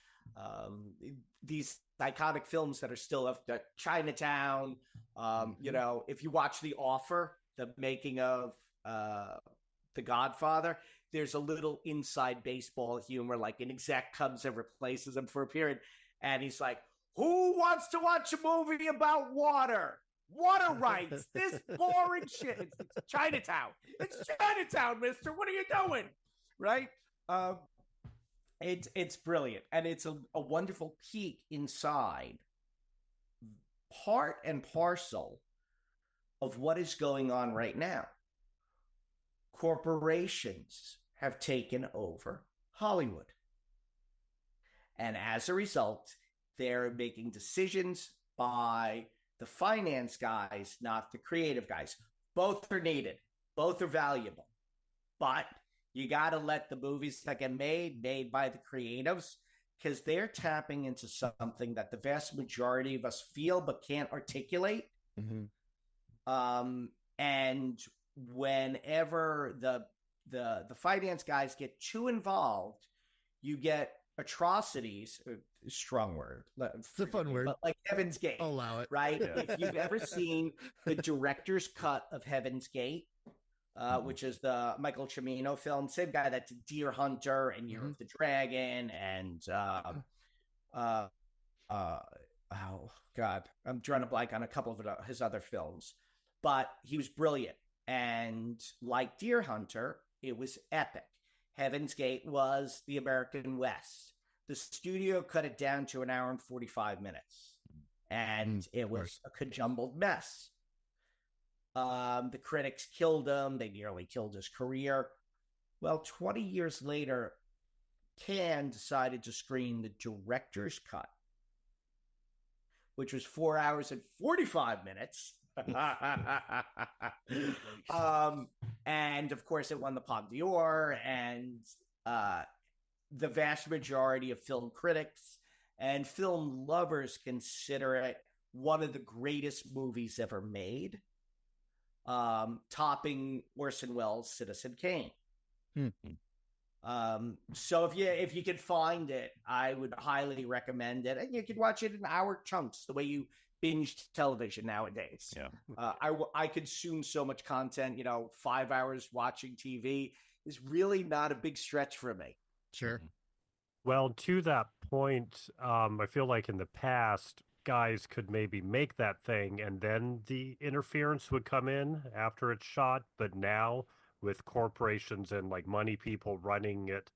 these iconic films that are still of Chinatown. If you watch The Offer, the making of The Godfather, there's a little inside baseball humor, like an exec comes and replaces him for a period. And he's like, who wants to watch a movie about water? Water rights. This boring shit. It's Chinatown. It's Chinatown, mister. What are you doing? Right? It's brilliant. And it's a wonderful peek inside, part and parcel of what is going on right now. Corporations have taken over Hollywood. And as a result, they're making decisions by the finance guys, not the creative guys. Both are needed. Both are valuable. But you got to let the movies that get made by the creatives, because they're tapping into something that the vast majority of us feel but can't articulate. Mm-hmm. And whenever the finance guys get too involved, you get atrocities, strong word. It's a fun word. But like Heaven's Gate. I'll allow it. Right? Yeah. If you've ever seen the director's cut of Heaven's Gate, which is the Michael Cimino film, same guy that did Deer Hunter and Year of the Dragon and oh God, I'm drawing a blank on a couple of his other films. But he was brilliant. And like Deer Hunter, it was epic. Heaven's Gate was the American West. The studio cut it down to 1 hour and 45 minutes. And it was a conjumbled mess. The critics killed him. They nearly killed his career. Well, 20 years later, Cannes decided to screen the director's cut, which was 4 hours and 45 minutes. And of course it won the Palme d'Or, and the vast majority of film critics and film lovers consider it one of the greatest movies ever made, topping Orson Welles' Citizen Kane. So if you can find it, I would highly recommend it, and you can watch it in hour chunks the way you binge television nowadays. I consume so much content, 5 hours watching TV. is really not a big stretch for me. Sure. Well, to that point, I feel like in the past, guys could maybe make that thing and then the interference would come in after it's shot. But now, with corporations and like money people running it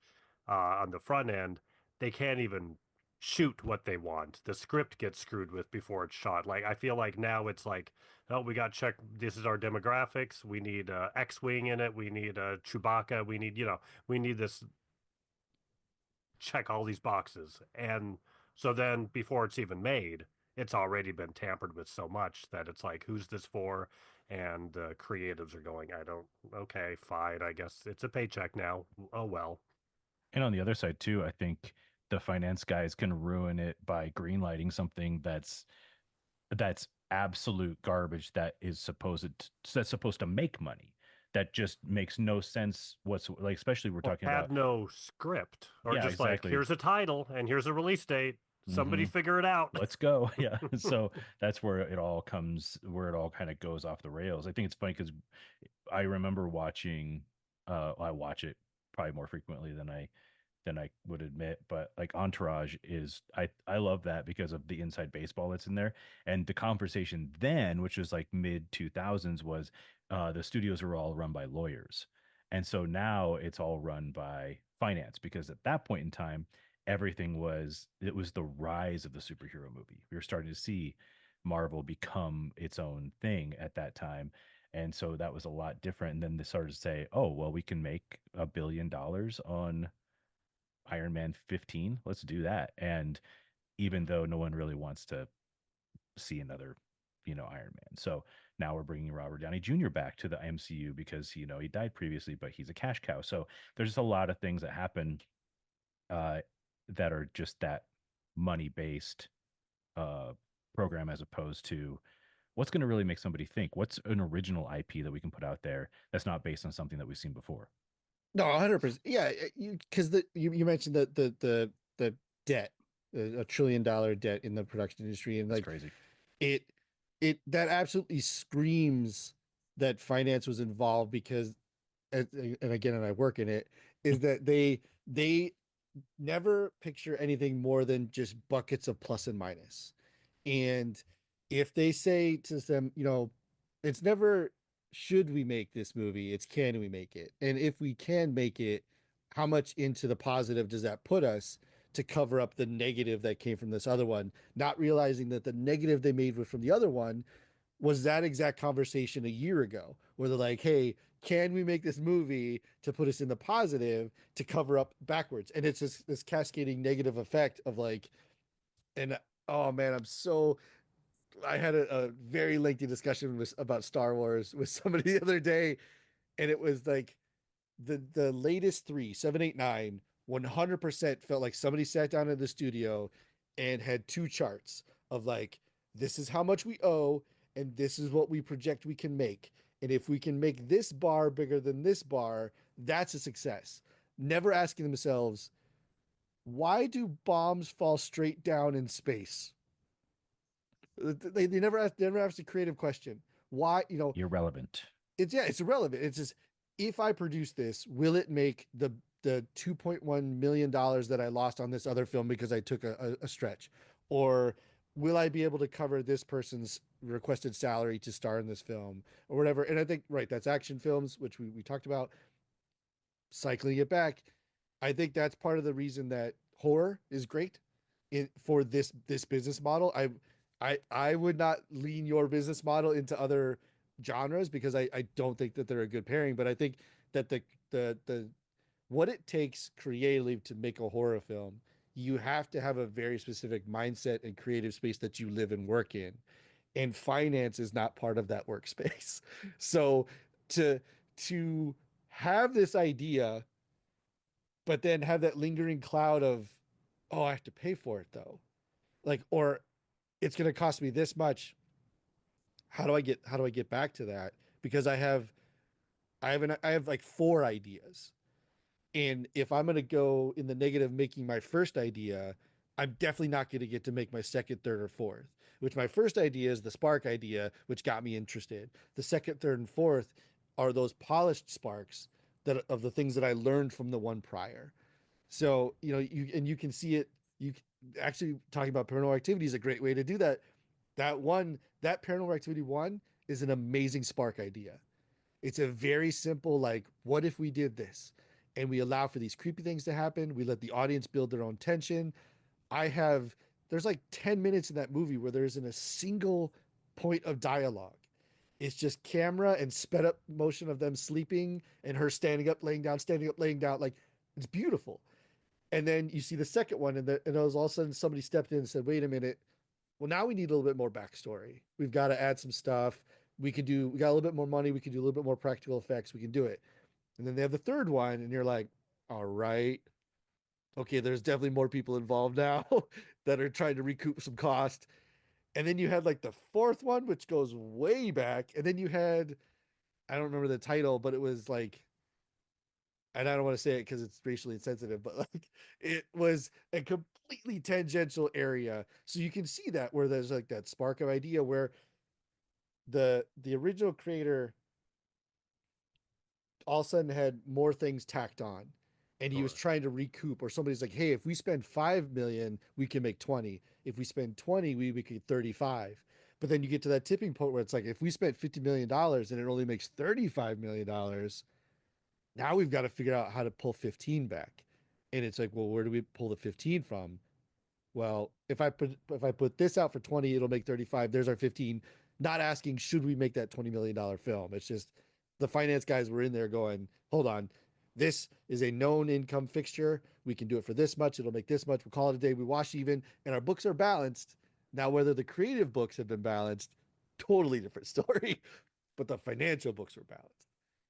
on the front end, they can't even shoot what they want. The script gets screwed with before it's shot. Like, I feel like now it's like, oh, we got to check. This is our demographics. We need X-Wing in it. We need Chewbacca. We need, we need this, check all these boxes. And so then before it's even made, it's already been tampered with so much that it's like, who's this for? And creatives are going, okay, fine. I guess it's a paycheck now. Oh, well. And on the other side too, I think the finance guys can ruin it by greenlighting something that's absolute garbage that's supposed to make money. That just makes no sense whatsoever. Like, especially we're talking Had about no script, or yeah, just like, exactly. here's a title and here's a release date. Somebody figure it out. Let's go. Yeah. So that's where it all kind of goes off the rails. I think it's funny because I remember watching, I watch it probably more frequently than I would admit, but like Entourage is, I love that because of the inside baseball that's in there. And the conversation then, which was like mid 2000s, was the studios were all run by lawyers. And so now it's all run by finance because at that point in time, it was the rise of the superhero movie. We were starting to see Marvel become its own thing at that time. And so that was a lot different. And then they started to say, oh, well, we can make $1 billion on Iron Man 15. Let's do that. And even though no one really wants to see another, Iron Man. So now we're bringing Robert Downey Jr. back to the MCU because, he died previously, but he's a cash cow. So there's just a lot of things that happen that are just that money based program as opposed to what's going to really make somebody think. What's an original IP that we can put out there that's not based on something that we've seen before? No, 100%. Yeah, because you mentioned the debt, $1 trillion debt in the production industry, and That's like crazy. it that absolutely screams that finance was involved because, and again, and I work in it, is that they never picture anything more than just buckets of plus and minus. And if they say to them, it's never should we make this movie, it's can we make it? And if we can make it, how much into the positive does that put us to cover up the negative that came from this other one? Not realizing that the negative they made from the other one was that exact conversation a year ago, where they're like, hey, can we make this movie to put us in the positive to cover up backwards? And it's this cascading negative effect of like, and oh man, I had a very lengthy discussion about Star Wars with somebody the other day, and it was like the latest three, 7, 8, 9, 100% felt like somebody sat down in the studio and had two charts of like, this is how much we owe, and this is what we project we can make. And if we can make this bar bigger than this bar, that's a success. Never asking themselves, why do bombs fall straight down in space? They never ask the creative question. Why, Irrelevant. it's irrelevant. It's just, if I produce this, will it make the $2.1 million that I lost on this other film because I took a stretch? Or will I be able to cover this person's requested salary to star in this film or whatever? And I think, right, that's action films, which we talked about. Cycling it back, I think that's part of the reason that horror is great for this business model. I would not lean your business model into other genres because I don't think that they're a good pairing. But I think that the what it takes creatively to make a horror film, you have to have a very specific mindset and creative space that you live and work in. And finance is not part of that workspace. So to to have this idea, but then have that lingering cloud of, oh, I have to pay for it though. Like, or it's going to cost me this much. How do I get back to that? Because I have like four ideas. And if I'm going to go in the negative making my first idea, I'm definitely not going to get to make my second, third, or fourth. Which my first idea is the spark idea, which got me interested. The second, third, and fourth are those polished sparks, that of the things that I learned from the one prior. So, you can see it. Actually talking about Paranormal Activity is a great way to do that. That Paranormal Activity one is an amazing spark idea. It's a very simple, like, what if we did this? And we allow for these creepy things to happen. We let the audience build their own tension. I have, there's like 10 minutes in that movie where there isn't a single point of dialogue. It's just camera and sped up motion of them sleeping and her standing up, laying down, standing up, laying down. Like, it's beautiful. And then you see the second one, and it was all of a sudden somebody stepped in and said, wait a minute. Well, now we need a little bit more backstory. We've got to add some stuff. We got a little bit more money. We can do a little bit more practical effects. We can do it. And then they have the third one, and you're like, all right, okay, there's definitely more people involved now that are trying to recoup some cost. And then you had like the fourth one, which goes way back. And then you had, I don't remember the title, but it was like, and I don't want to say it because it's racially insensitive, but like it was a completely tangential area. So you can see that where there's like that spark of idea where the original creator all of a sudden had more things tacked on, and he was Sure. trying to recoup, or somebody's like, hey, if we spend 5 million we can make 20. If we spend 20 we could 35. But then you get to that tipping point where it's like, if we spent $50 million and it only makes $35 million, now we've got to figure out how to pull 15 back. And it's like, well, where do we pull the 15 from? Well, if I put this out for 20, it'll make 35. There's our 15. Not asking, should we make that $20 million film? It's just the finance guys were in there going, hold on, this is a known income fixture. We can do it for this much. It'll make this much. We'll call it a day. We wash even, and our books are balanced. Now, whether the creative books have been balanced, totally different story, but the financial books were balanced.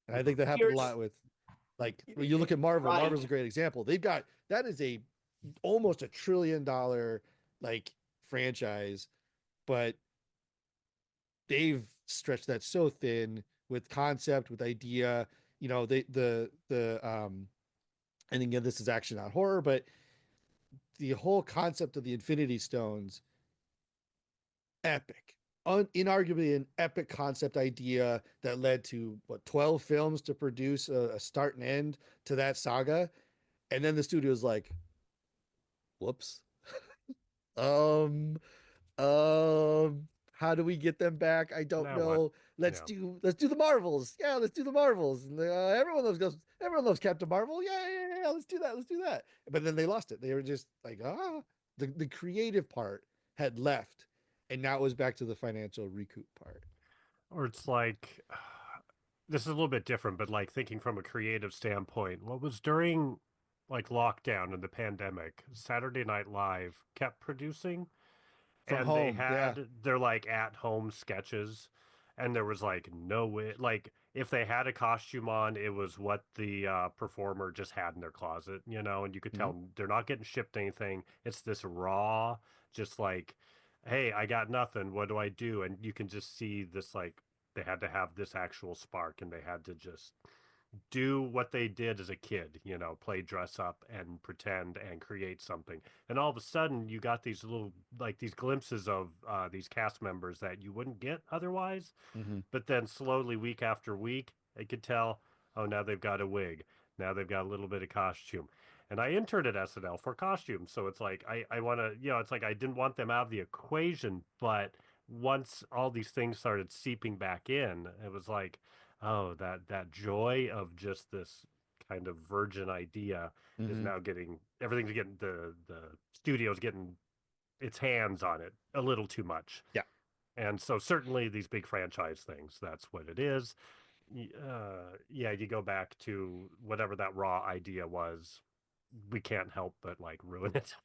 And I Mhm. think that happened a Here's lot with, like, when you look at Marvel. right. Marvel's a great example. They've got, that is a almost $1 trillion like franchise, but they've stretched that so thin with concept, with idea. They and again, this is action, not horror, but the whole concept of the Infinity Stones, epic. Inarguably an epic concept idea that led to what, 12 films to produce a start and end to that saga. And then the studio's like, whoops. Um, how do we get them back? I don't Now what? know. Let's Yeah. do the Marvels. Yeah, let's do the Marvels. And, everyone loves Captain Marvel. Yeah, yeah, yeah. Let's do that. Let's do that. But then they lost it. They were just like, the creative part had left, and now it was back to the financial recoup part. Or it's like, this is a little bit different, but like thinking from a creative standpoint, what was during like lockdown and the pandemic, Saturday Night Live kept producing, From and they home, yeah. had their like at home sketches, and there was like no way, like if they had a costume on, it was what the performer just had in their closet, and you could Mhm. tell they're not getting shipped anything. It's this raw, just like, hey, I got nothing, what do I do? And you can just see this, like, they had to have this actual spark, and they had to just do what they did as a kid, play dress up and pretend and create something. And all of a sudden, you got these little, like, these glimpses of these cast members that you wouldn't get otherwise. Mhm. But then slowly, week after week, I could tell, oh, now they've got a wig. Now they've got a little bit of costume. And I interned at SNL for costumes. So it's like, I want to, it's like I didn't want them out of the equation. But once all these things started seeping back in, it was like, oh, that joy of just this kind of virgin idea is Mhm. now getting, everything's getting, the studio's getting its hands on it a little too much. Yeah. And so certainly these big franchise things, that's what it is. Yeah, you go back to whatever that raw idea was. We can't help but like ruin it.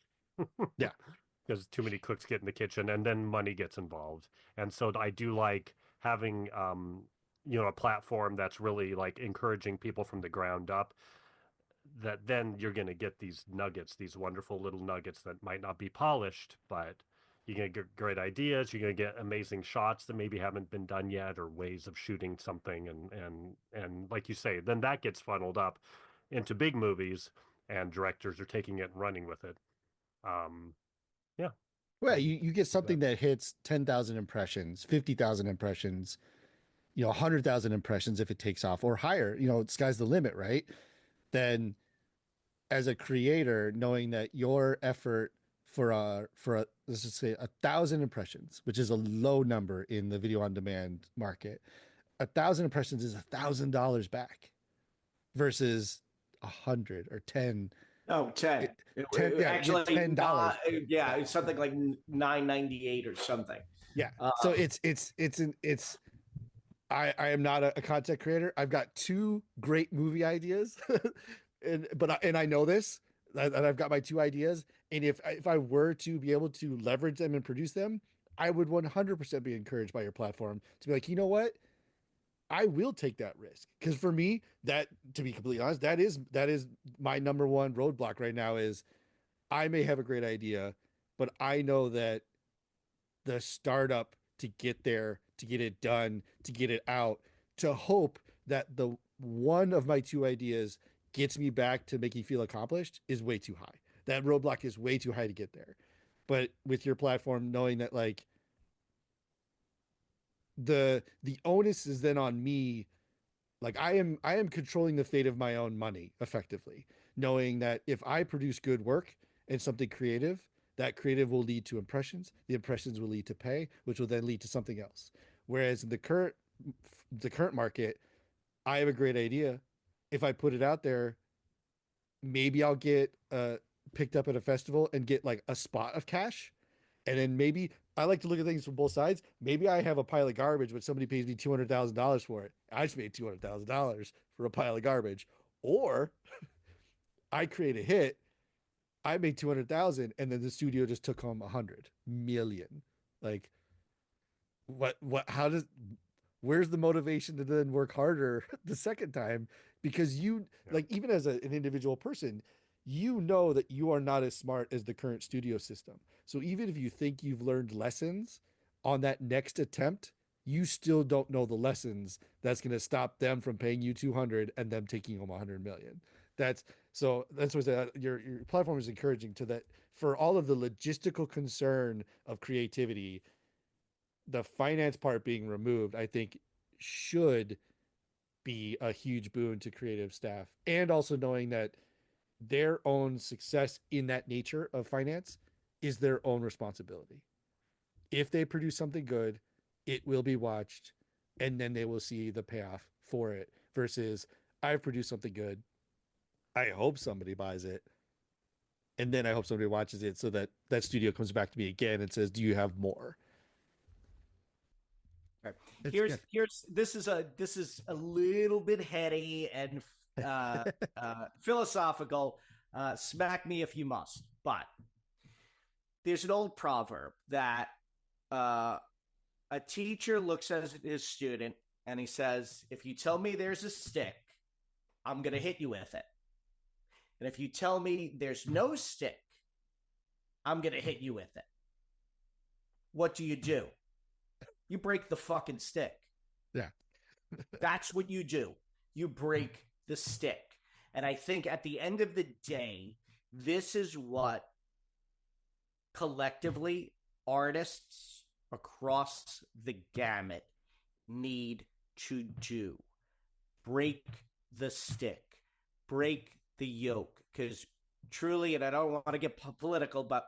Yeah. Because too many cooks get in the kitchen and then money gets involved. And so I do like having a platform that's really like encouraging people from the ground up, that then you're going to get these nuggets, these wonderful little nuggets that might not be polished, but you're going to get great ideas. You're going to get amazing shots that maybe haven't been done yet, or ways of shooting something. And like you say, then that gets funneled up into big movies, and directors are taking it and running with it. Um, yeah. Well, you get Like that. something that hits 10,000 impressions, 50,000 impressions. 100,000 impressions if it takes off, or higher, sky's the limit, right? Then as a creator, knowing that your effort for let's just say 1,000 impressions, which is a low number in the video on demand market, 1,000 impressions is $1,000 back versus 100 or 10. No, 10. 10, yeah, Actually, $10. yeah, it's something like 9.98 or something. Yeah. So I am not a content creator. I've got two great movie ideas, and I know this, and I've got my two ideas. And if I were to be able to leverage them and produce them, I would 100% be encouraged by your platform to be like, you know what, I will take that risk, because for me, that, to be completely honest, that is my number one roadblock right now. Is I may have a great idea, but I know that the startup to get there, to get it done, to get it out, to hope that the one of my two ideas gets me back to making feel accomplished is way too high. That roadblock is way too high to get there. But with your platform, knowing that like the onus is then on me, like I am controlling the fate of my own money effectively, knowing that if I produce good work and something creative, that creative will lead to impressions, the impressions will lead to pay, which will then lead to something else. Whereas in the current market, I have a great idea. If I put it out there, maybe I'll get picked up at a festival and get like a spot of cash. And then maybe I like to look at things from both sides. Maybe I have a pile of garbage, but somebody pays me $200,000 for it. I just made $200,000 for a pile of garbage. Or I create a hit, I made 200,000, and then the studio just took home 100 million. Like, how does, where's the motivation to then work harder the second time? Because like, even as an individual person, that you are not as smart as the current studio system. So even if you think you've learned lessons on that next attempt, you still don't know the lessons that's going to stop them from paying you 200 and them taking home 100 million. That's what your platform is encouraging to that. For all of the logistical concern of creativity, the finance part being removed, I think, should be a huge boon to creative staff. And also knowing that their own success in that nature of finance is their own responsibility. If they produce something good, it will be watched, and then they will see the payoff for it. Versus, I've produced something good, I hope somebody buys it, and then I hope somebody watches it, so that that studio comes back to me again and says, do you have more? Right. This is a little bit heady and philosophical. Smack me if you must. But there's an old proverb that a teacher looks at his student and he says, if you tell me there's a stick, I'm going to hit you with it. And if you tell me there's no stick, I'm going to hit you with it. What do? You break the fucking stick. Yeah. That's what you do. You break the stick. And I think at the end of the day, this is what collectively artists across the gamut need to do. Break the stick. Break the yoke. Because truly, and I don't want to get political, but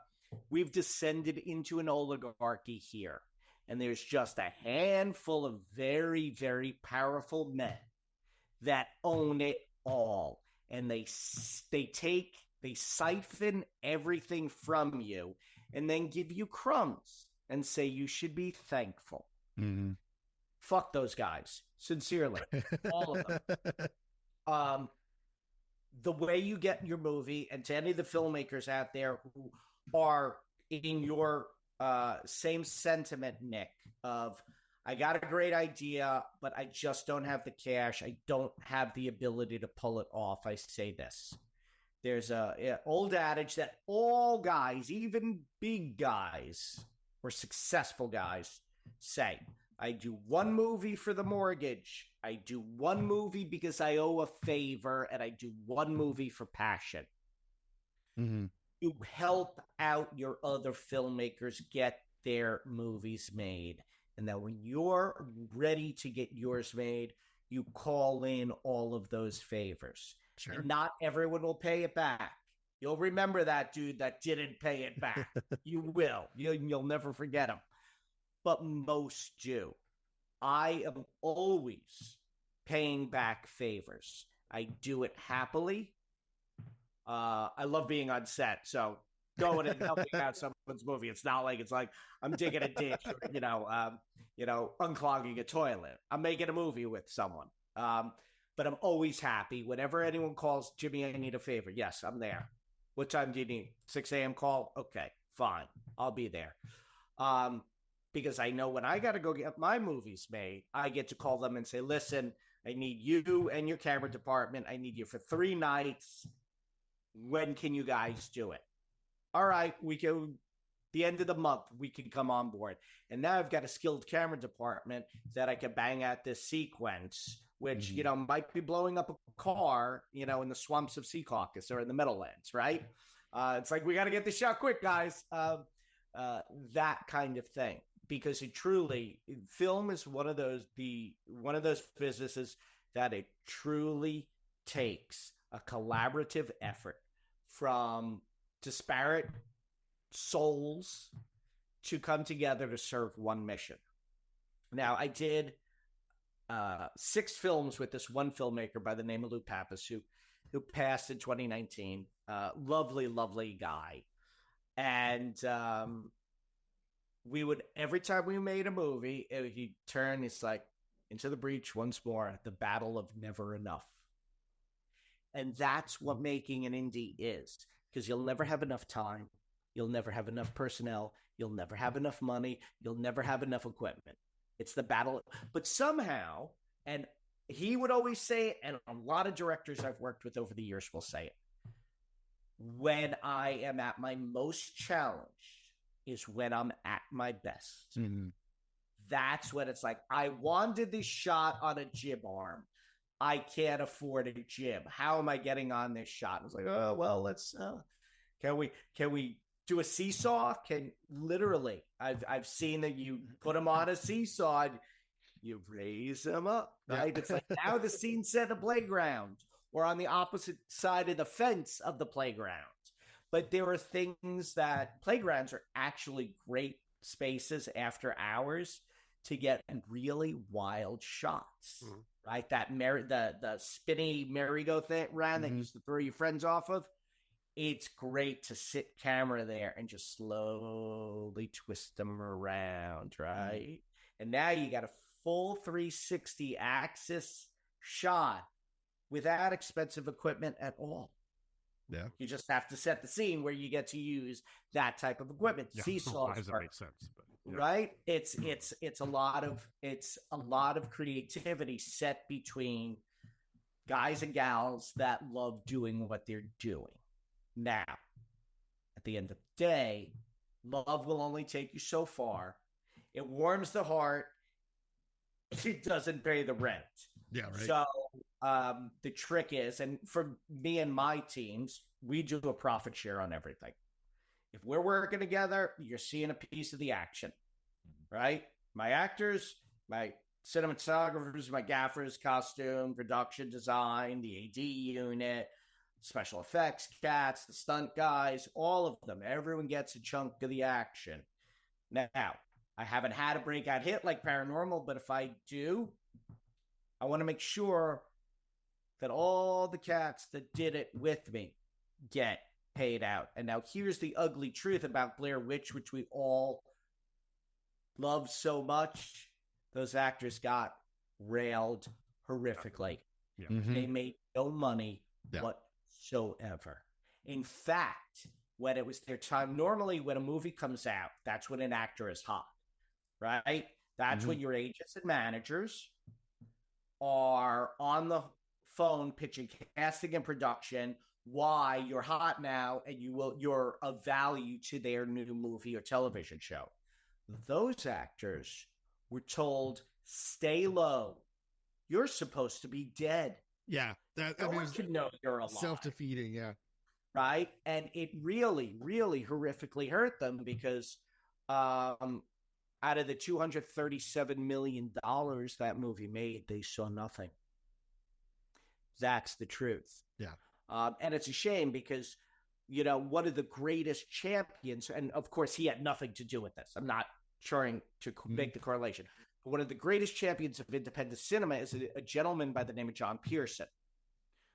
we've descended into an oligarchy here. And there's just a handful of very, very powerful men that own it all. And they siphon everything from you and then give you crumbs and say you should be thankful. Mm-hmm. Fuck those guys. Sincerely. All of them. The way you get your movie, and to any of the filmmakers out there who are in your same sentiment, Nick, of I got a great idea, but I just don't have the cash. I don't have the ability to pull it off. I say this. There's a old adage that all guys, even big guys or successful guys, say, I do one movie for the mortgage. I do one movie because I owe a favor, and I do one movie for passion. Mm-hmm. You help out your other filmmakers get their movies made. And then when you're ready to get yours made, you call in all of those favors. Sure. And not everyone will pay it back. You'll remember that dude that didn't pay it back. You will. You'll never forget him. But most do. I am always paying back favors. I do it happily. I love being on set, so going and helping out someone's movie. It's not like I'm digging a ditch or unclogging a toilet. I'm making a movie with someone. But I'm always happy whenever anyone calls, Jimmy, I need a favor. Yes, I'm there. What time do you need? 6 a.m. call? Okay, fine. I'll be there. Because I know when I got to go get my movies made, I get to call them and say, listen, I need you and your camera department. I need you for 3 nights. When can you guys do it? All right, we can, the end of the month, we can come on board. And now I've got a skilled camera department that I can bang at this sequence, which, might be blowing up a car, in the swamps of Secaucus or in the Meadowlands, right? It's like, we got to get this shot quick, guys. That kind of thing. Because film is one of those businesses that it truly takes a collaborative effort from disparate souls to come together to serve one mission. Now, I did 6 films with this one filmmaker by the name of Lou Pappas, who passed in 2019. Lovely, lovely guy. And we would, every time we made a movie, he'd turn, it's like, into the breach once more, the battle of never enough. And that's what making an indie is, because you'll never have enough time. You'll never have enough personnel. You'll never have enough money. You'll never have enough equipment. It's the battle. But somehow, and he would always say it, and a lot of directors I've worked with over the years will say it, when I am at my most challenged is when I'm at my best. Mm-hmm. That's when it's like, I wanted this shot on a jib arm. I can't afford a jib. How am I getting on this shot? I was like, oh, well, let's, can we do a seesaw? Literally, I've seen that you put them on a seesaw, and you raise them up, right? It's like, now the scene's set at a playground or on the opposite side of the fence of the playground. But there are things that playgrounds are actually great spaces after hours to get really wild shots, right? That the spinny merry-go-round that you used to throw your friends off of. It's great to sit camera there and just slowly twist them around, right? And now you got a full 360 axis shot without expensive equipment at all. Yeah. You just have to set the scene where you get to use that type of equipment. Yeah, Seesaws doesn't make sense, but yeah. Right? It's a lot of creativity set between guys and gals that love doing what they're doing. Now, at the end of the day, love will only take you so far. It warms the heart. It doesn't pay the rent. Yeah, right. So the trick is, and for me and my teams, we do a profit share on everything. If we're working together, you're seeing a piece of the action, right? My actors, my cinematographers, my gaffers, costume, production design, the AD unit, special effects cats, the stunt guys, all of them. Everyone gets a chunk of the action. Now, I haven't had a breakout hit like Paranormal, but if I do, I want to make sure that all the cats that did it with me get paid out. And now here's the ugly truth about Blair Witch, which we all love so much. Those actors got railed horrifically. Yeah. They made no money whatsoever. In fact, when it was their time, normally when a movie comes out, that's when an actor is hot, right? That's when your agents and managers are on the phone pitching casting and production why you're hot now and you're of value to their new movie or television show. Those actors were told, stay low. You're supposed to be dead. Yeah, that No one should know you're alive. Self-defeating, yeah. Right? And it really, really horrifically hurt them because I out of the $237 million that movie made, they saw nothing. That's the truth. Yeah. And it's a shame because, one of the greatest champions, and of course he had nothing to do with this. I'm not trying to make the correlation. But one of the greatest champions of independent cinema is a gentleman by the name of John Pearson,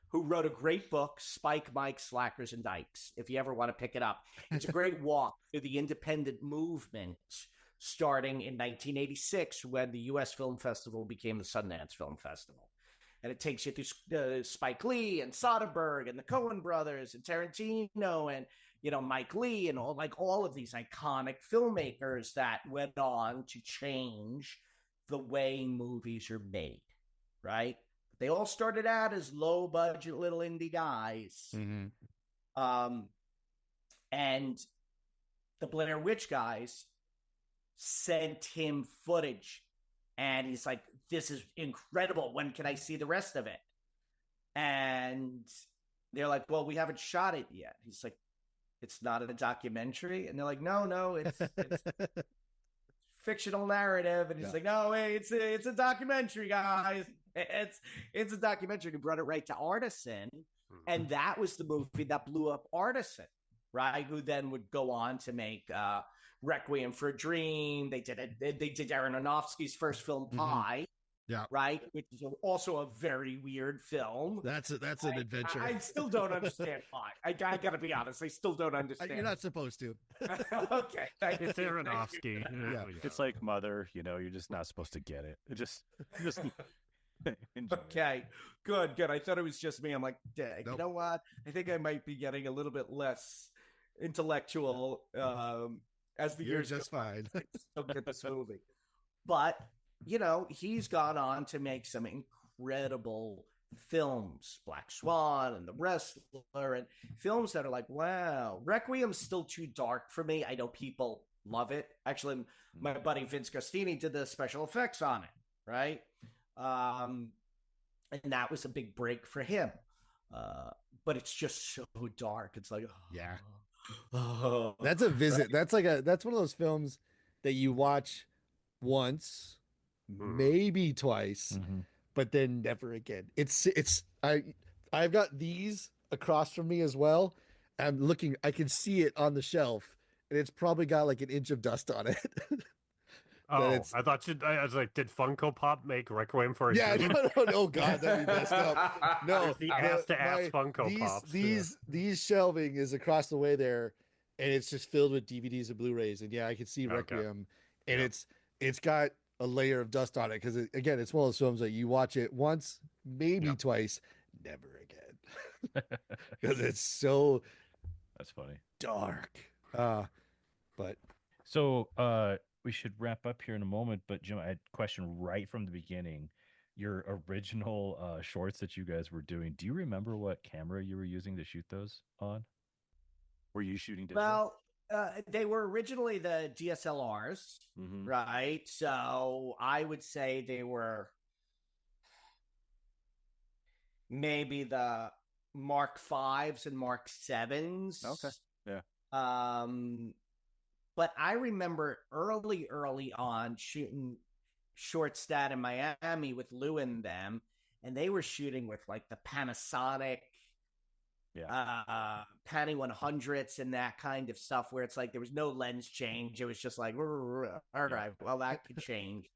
who wrote a great book, Spike, Mike, Slackers, and Dykes, if you ever want to pick it up. It's a great walk through the independent movement starting in 1986 when the U.S. Film Festival became the Sundance Film Festival. And it takes you through Spike Lee and Soderbergh and the Coen brothers and Tarantino and, Mike Lee and all of these iconic filmmakers that went on to change the way movies are made, right? They all started out as low-budget little indie guys. Mm-hmm. And the Blair Witch guys sent him footage. And he's like, this is incredible. When can I see the rest of it? And they're like, well, we haven't shot it yet. He's like, it's not a documentary? And they're like, no, it's fictional narrative. And he's like, no, it's a documentary, guys. It's a documentary. He brought it right to Artisan. And that was the movie that blew up Artisan, right? Who then would go on to make Requiem for a Dream. They did Darren Aronofsky's first film, Pi. Yeah. Right? Which is also a very weird film. That's an adventure. I still don't understand Pi. I got to be honest. I still don't understand. You're not supposed to. Okay. It's Aronofsky. Yeah. It's like Mother, you're just not supposed to get it. Just okay. Good. I thought it was just me. I'm like, dang, Nope. You know what? I think I might be getting a little bit less intellectual as the You're years just go. fine. I still get this movie. But, he's gone on to make some incredible films, Black Swan and The Wrestler, and films that are like, wow. Requiem's still too dark for me. I know people love it. Actually, my buddy Vince Gostini did the special effects on it, right? And that was a big break for him. But it's just so dark. It's like, Yeah. oh, That's a visit. right? That's one of those films that you watch once, maybe twice, but then never again. I've got these across from me as well. I'm looking, I can see it on the shelf, and it's probably got like an inch of dust on it. I was like, did Funko Pop make Requiem for a Dream? No. Oh God, that'd be messed up. No, The ass-to-ass Funko Pops. These shelving is across the way there, and it's just filled with DVDs and Blu-rays. And yeah, I can see Requiem, and it's got a layer of dust on it because again, it's one of those films that you watch it once, maybe twice, never again, because it's so That's funny. dark. But So we should wrap up here in a moment, but Jim, I had a question right from the beginning. Your original shorts that you guys were doing, do you remember what camera you were using to shoot those on? Were you shooting digital? Well, they were originally the DSLRs, right? So I would say they were maybe the Mark Vs and Mark 7s. Okay. Yeah. But I remember early on shooting short stat in Miami with Lou and them, and they were shooting with like the Panasonic Panny 100s and that kind of stuff where it's like there was no lens change. It was just like, all right, well, that could change.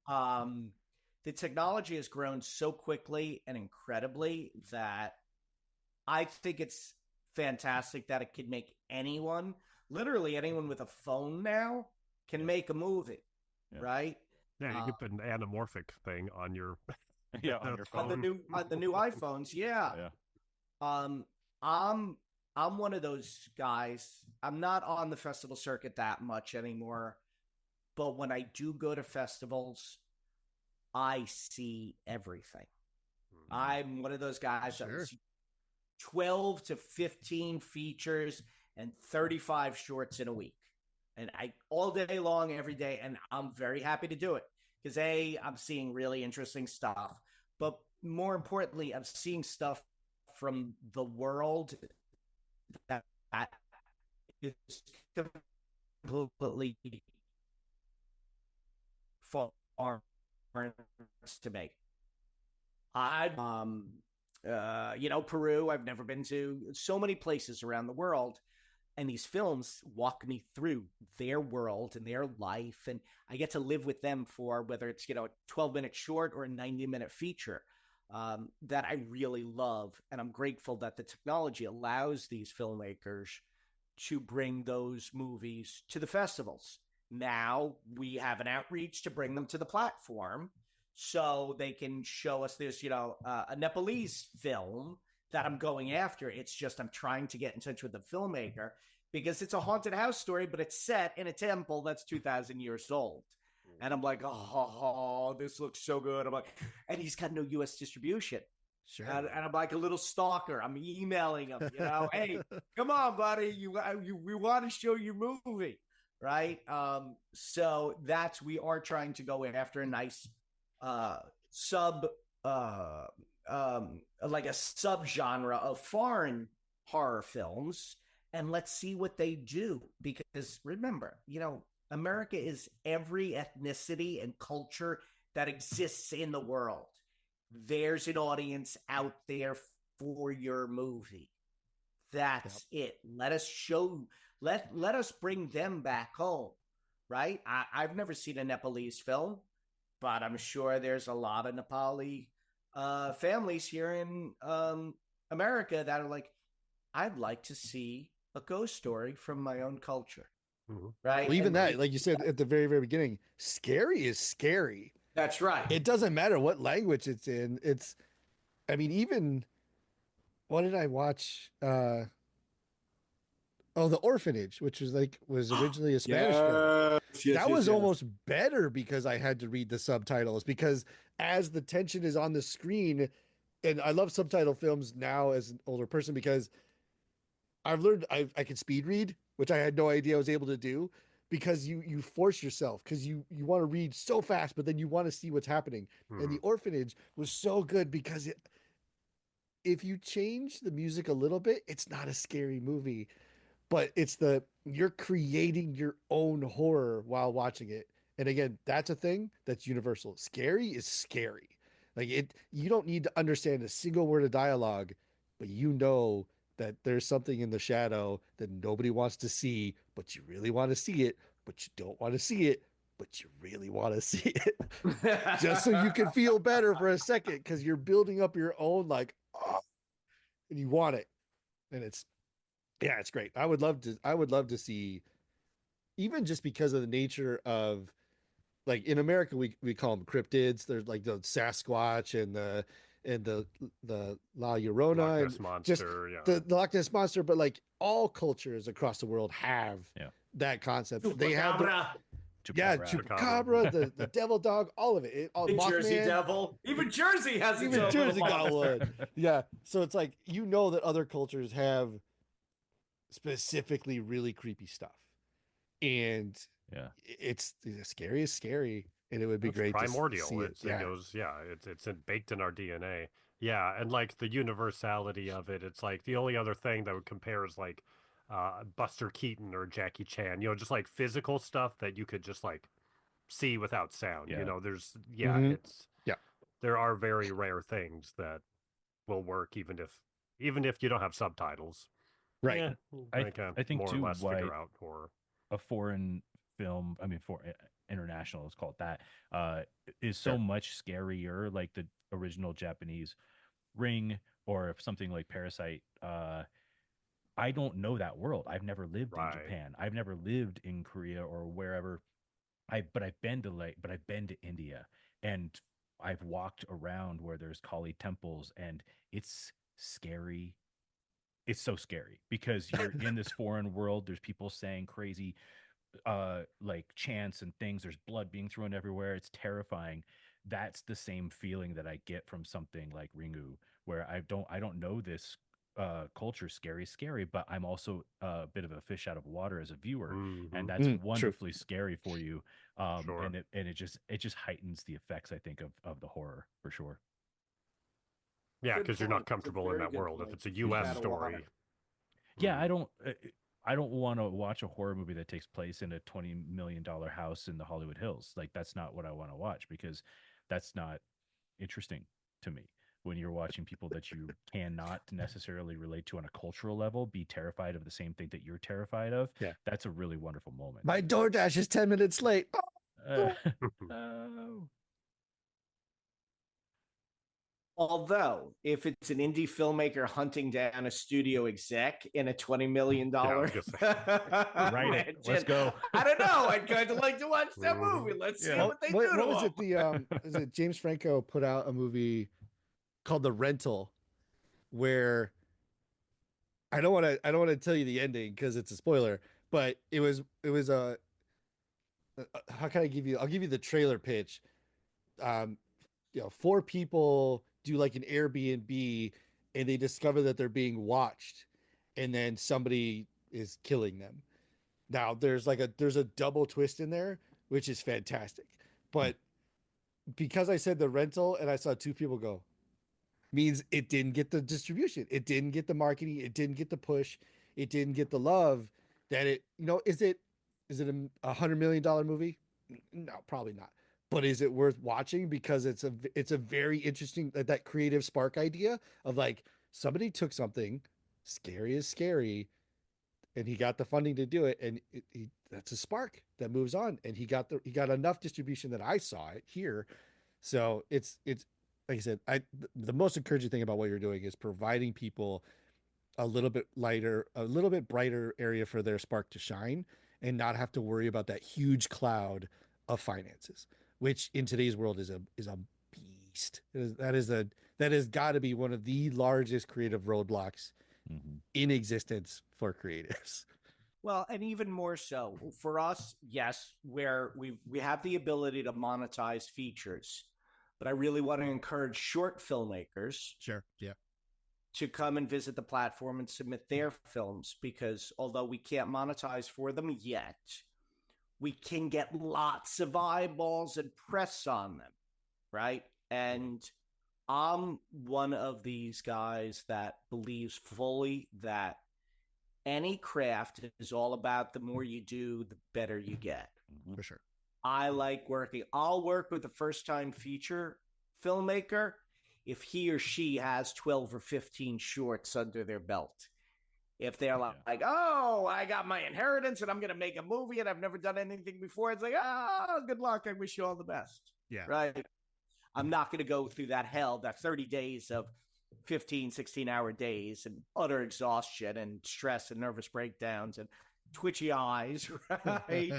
The technology has grown so quickly and incredibly that I think it's fantastic that it could make anyone, literally anyone with a phone now, can make a movie, right? Yeah, you could put an anamorphic thing on your on your phone. On the new iPhones, yeah. I'm one of those guys. I'm not on the festival circuit that much anymore, but when I do go to festivals, I see everything. I'm one of those guys that see 12 to 15 features and 35 shorts in a week. And I all day long, every day, and I'm very happy to do it because I'm seeing really interesting stuff. But more importantly, I'm seeing stuff from the world that is completely foreign to me. I Peru. I've never been to. So many places around the world, and these films walk me through their world and their life, and I get to live with them for whether it's a 12-minute short or a 90-minute feature that I really love, and I'm grateful that the technology allows these filmmakers to bring those movies to the festivals. Now we have an outreach to bring them to the platform so they can show us this, a Nepalese film that I'm going after. It's just I'm trying to get in touch with the filmmaker because it's a haunted house story, but it's set in a temple that's 2,000 years old. And I'm like, oh, this looks so good. I'm like, and he's got no U.S. distribution. Sure. And I'm like a little stalker. I'm emailing him, hey, come on, buddy. We want to show your movie, right? So we are trying to go after a nice like a subgenre of foreign horror films, and let's see what they do. Because remember, America is every ethnicity and culture that exists in the world. There's an audience out there for your movie. That's it. Let us bring them back home, right? I've never seen a Nepalese film, but I'm sure there's a lot of Nepali families here in America that are like, I'd like to see a ghost story from my own culture. Mm-hmm. Right. Well, even that, like you said at the very, very beginning, scary is scary. That's right. It doesn't matter what language it's in. Even what did I watch? The Orphanage, which was originally a Spanish film. That was almost better because I had to read the subtitles, because as the tension is on the screen, and I love subtitle films now as an older person because I've learned I can speed read, which I had no idea I was able to do, because you force yourself because you want to read so fast, but then you want to see what's happening. And The Orphanage was so good because if you change the music a little bit, it's not a scary movie, but you're creating your own horror while watching it. And again, that's a thing that's universal. Scary is scary. You don't need to understand a single word of dialogue, but that there's something in the shadow that nobody wants to see, but you really want to see it, but you don't want to see it, but you really want to see it. Just so you can feel better for a second, because you're building up your own, and you want it. And it's great. I would love to see, even just because of the nature of, like, in America, we call them cryptids. There's like the Sasquatch and the La Llorona, Loch Ness and monster, the Loch Ness monster. But like all cultures across the world have that concept. They have Chupacabra, the devil dog, all of it. The Jersey Devil, even Jersey has its own Jersey got one. Yeah, so it's like that other cultures have specifically really creepy stuff, and it's scary is scary. And it would be great primordial. To see it. It goes, it's baked in our DNA. Yeah, and like the universality of it, it's like the only other thing that would compare is like Buster Keaton or Jackie Chan. Just like physical stuff that you could just like see without sound. There's there are very rare things that will work even if you don't have subtitles. Right. I think more too, or less why figure out or a foreign film, for international, let's call it that, is so much scarier, like the original Japanese Ring, or if something like Parasite. I don't know that world. I've never lived in Japan. I've never lived in Korea or wherever. But I've been to India, and I've walked around where there's Kali temples, and it's scary. It's so scary because you're in this foreign world. There's people saying crazy like chants and things. There's blood being thrown everywhere. It's terrifying. That's the same feeling that I get from something like Ringu, where I don't know this culture. Scary, but I'm also a bit of a fish out of water as a viewer, and that's wonderfully scary for you. And it just heightens the effects, I think, of the horror for sure. Yeah, because you're not comfortable in that world. If it's a U.S. story. Yeah, I don't. I don't want to watch a horror movie that takes place in a $20 million house in the Hollywood Hills. Like, that's not what I want to watch, because that's not interesting to me. When you're watching people that you cannot necessarily relate to on a cultural level be terrified of the same thing that you're terrified of, that's a really wonderful moment. My DoorDash is 10 minutes late. Oh. Although, if it's an indie filmmaker hunting down a studio exec in a $20 million Right, let's go. I don't know. I'd kind of like to watch that movie. Let's see what they do. What was it? Is it James Franco put out a movie called The Rental, where I don't want to tell you the ending because it's a spoiler, but it was how can I give you? I'll give you the trailer pitch. Four people do like an Airbnb, and they discover that they're being watched, and then somebody is killing them. Now there's a double twist in there, which is fantastic. But because I said The Rental and I saw two people go, means it didn't get the distribution, it didn't get the marketing, it didn't get the push, it didn't get the love that it, is it $100 million movie? No, probably not. But is it worth watching? Because it's a very interesting, that creative spark idea of like, somebody took something scary as scary and he got the funding to do it, and that's a spark that moves on, and he got enough distribution that I saw it here. So it's like I said, the most encouraging thing about what you're doing is providing people a little bit lighter, a little bit brighter area for their spark to shine, and not have to worry about that huge cloud of finances, which in today's world is a beast. That has got to be one of the largest creative roadblocks in existence for creatives. Well, and even more so for us, yes, where we have the ability to monetize features, but I really want to encourage short filmmakers, to come and visit the platform and submit their films, because although we can't monetize for them yet, we can get lots of eyeballs and press on them, right? And I'm one of these guys that believes fully that any craft is all about the more you do, the better you get. For sure. I like working. I'll work with a first-time feature filmmaker if he or she has 12 or 15 shorts under their belt. If they're like, oh, I got my inheritance and I'm going to make a movie and I've never done anything before, it's like, good luck. I wish you all the best. Yeah. Right. I'm not going to go through that hell, that 30 days of 15, 16-hour days and utter exhaustion and stress and nervous breakdowns and twitchy eyes, right?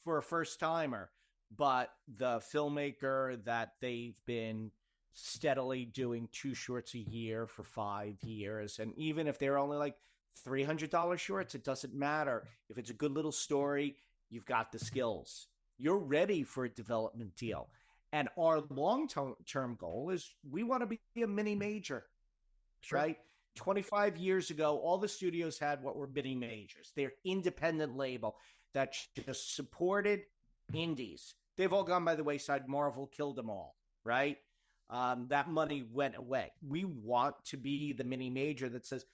For a first-timer. But the filmmaker that they've been steadily doing 2 shorts a year for 5 years, and even if they're only like $300 shorts, it doesn't matter. If it's a good little story, you've got the skills. You're ready for a development deal. And our long-term goal is we want to be a mini major, right? 25 years ago, all the studios had what were mini majors. They're independent label that just supported indies. They've all gone by the wayside. Marvel killed them all, right? That money went away. We want to be the mini major that says,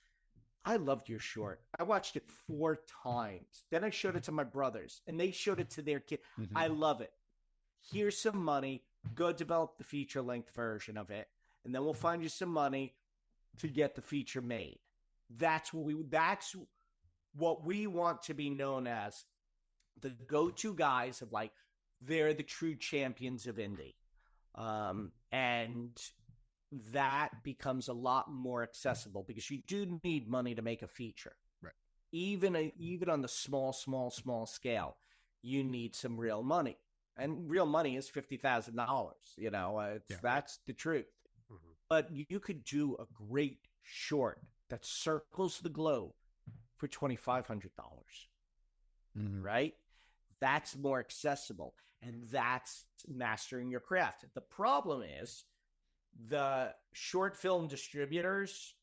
I loved your short. I watched it 4 times. Then I showed it to my brothers, and they showed it to their kid. I love it. Here's some money. Go develop the feature-length version of it, and then we'll find you some money to get the feature made. That's what we want to be known as, the go-to guys of like, they're the true champions of indie. And that becomes a lot more accessible because you do need money to make a feature. Right. Even on the small scale, you need some real money. And real money is $50,000. That's the truth. Mm-hmm. But you could do a great short that circles the globe for $2,500, right? That's more accessible, and that's mastering your craft. The problem is the short film distributors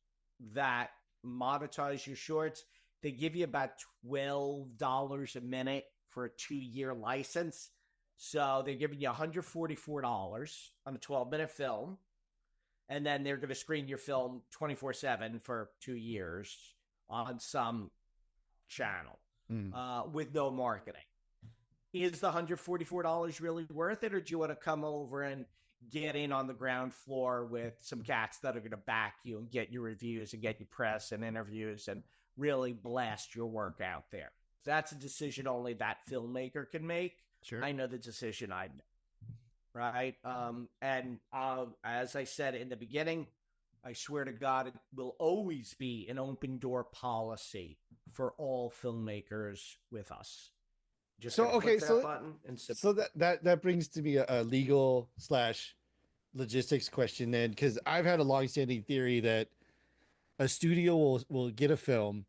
that monetize your shorts, they give you about $12 a minute for a 2-year license. So they're giving you $144 on a 12-minute film, and then they're going to screen your film 24/7 for 2 years on some channel with no marketing. Is the $144 really worth it, or do you want to come over and get in on the ground floor with some cats that are going to back you and get your reviews and get you press and interviews and really blast your work out there? That's a decision only that filmmaker can make. Sure. I know the decision I make, right? As I said in the beginning, I swear to God, it will always be an open door policy for all filmmakers with us. Just So okay, so button and so that brings to me a legal / logistics question then, because I've had a longstanding theory that a studio will get a film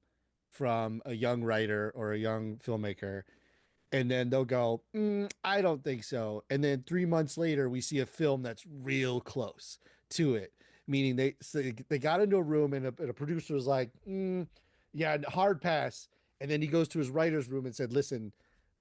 from a young writer or a young filmmaker, and then they'll go, I don't think so. And then 3 months later, we see a film that's real close to it, meaning they got into a room and a producer was like, yeah, hard pass. And then he goes to his writer's room and said, listen,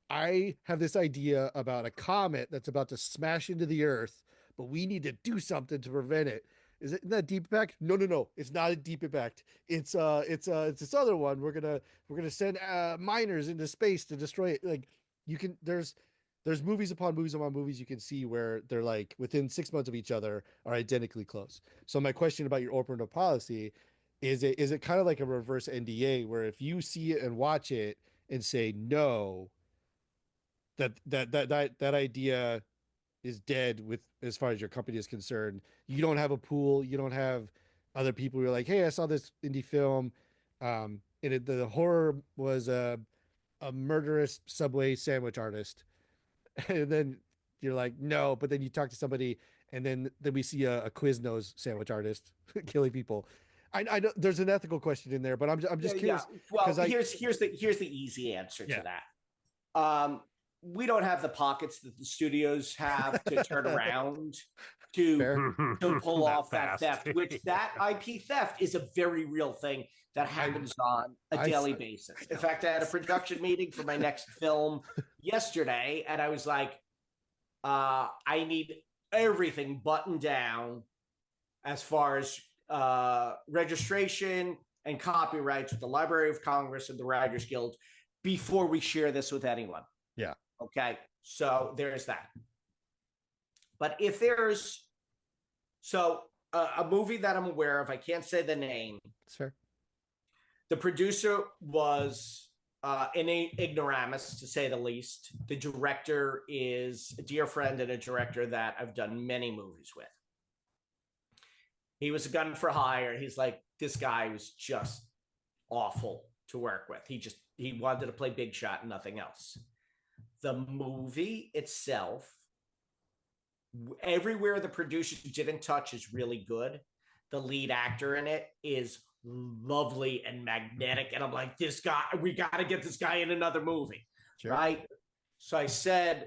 I have this idea about a comet that's about to smash into the earth, but we need to do something to prevent it. Isn't that Deep Impact? No. It's not a Deep Impact. It's this other one. We're gonna send miners into space to destroy it. Like, you can there's movies upon movies you can see where they're like within 6 months of each other are identically close. So my question about your open door policy is it kind of like a reverse NDA where if you see it and watch it and say no, that idea is dead with as far as your company is concerned. You don't have a pool, you don't have other people who are like, hey, I saw this indie film, and the horror was a murderous Subway sandwich artist, and then you're like, no, but then you talk to somebody, and then we see a Quiznos sandwich artist killing people. I know there's an ethical question in there, but I'm just curious. Yeah. Well, here's the easy answer to that. We don't have the pockets that the studios have to turn around to pull off that theft, which that IP theft is a very real thing that happens on a daily basis. In fact, I had a production meeting for my next film yesterday, and I was like, I need everything buttoned down as far as registration and copyrights with the Library of Congress and the Writers Guild before we share this with anyone. Yeah. Okay. So there's that. But if there's a movie that I'm aware of, I can't say the name. Sure. The producer was an ignoramus, to say the least. The director is a dear friend and a director that I've done many movies with. He was a gun for hire. He's like, this guy was just awful to work with. He wanted to play big shot and nothing else. The movie itself, everywhere the producer didn't touch is really good. The lead actor in it is lovely and magnetic. And I'm like, this guy, we got to get this guy in another movie. Sure. Right? So I said,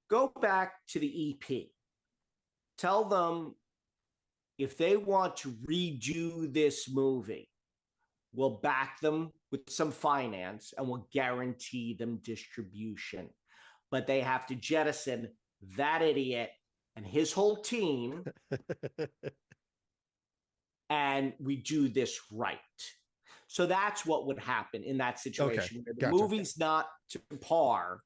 go back to the EP. Tell them if they want to redo this movie, we'll back them with some finance and we'll guarantee them distribution. But they have to jettison that idiot and his whole team and we do this right. So that's what would happen in that situation. Okay. Where the movie's not to par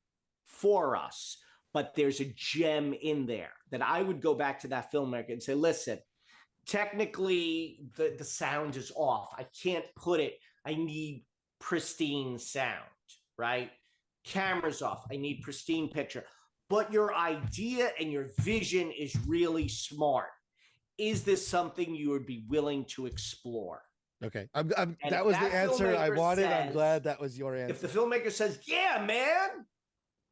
for us, but there's a gem in there that I would go back to that filmmaker and say, listen, technically the sound is off. I can't put it. I need pristine sound, right? Camera's off. I need pristine picture. But your idea and your vision is really smart. Is this something you would be willing to explore? Okay. That was the answer I wanted. I'm glad that was your answer. If the filmmaker says, yeah, man,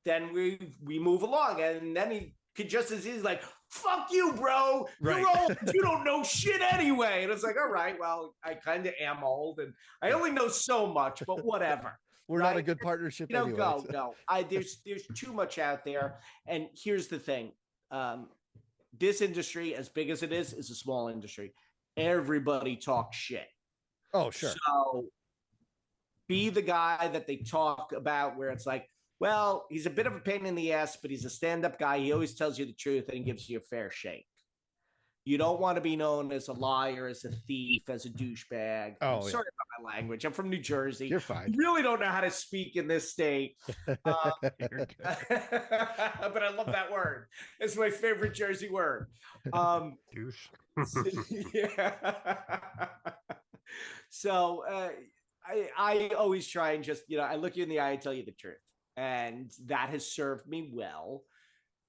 then we move along. And then he could just as easily like, fuck you, bro. Right. You're old. You don't know shit anyway. And it's like, all right, well, I kind of am old and I only know so much, but whatever. We're not a good partnership anyway. No. There's too much out there. And here's the thing. This industry, as big as it is a small industry. Everybody talks shit. Oh, sure. So be the guy that they talk about where it's like, well, he's a bit of a pain in the ass, but he's a stand-up guy. He always tells you the truth and he gives you a fair shake. You don't want to be known as a liar, as a thief, as a douchebag. Oh, I'm yeah. sorry about my language. I'm from New Jersey. You're fine. I really don't know how to speak in this state. You're good. But I love that word. It's my favorite Jersey word. Douche. Yeah. So I always try and just, I look you in the eye and tell you the truth. And that has served me well,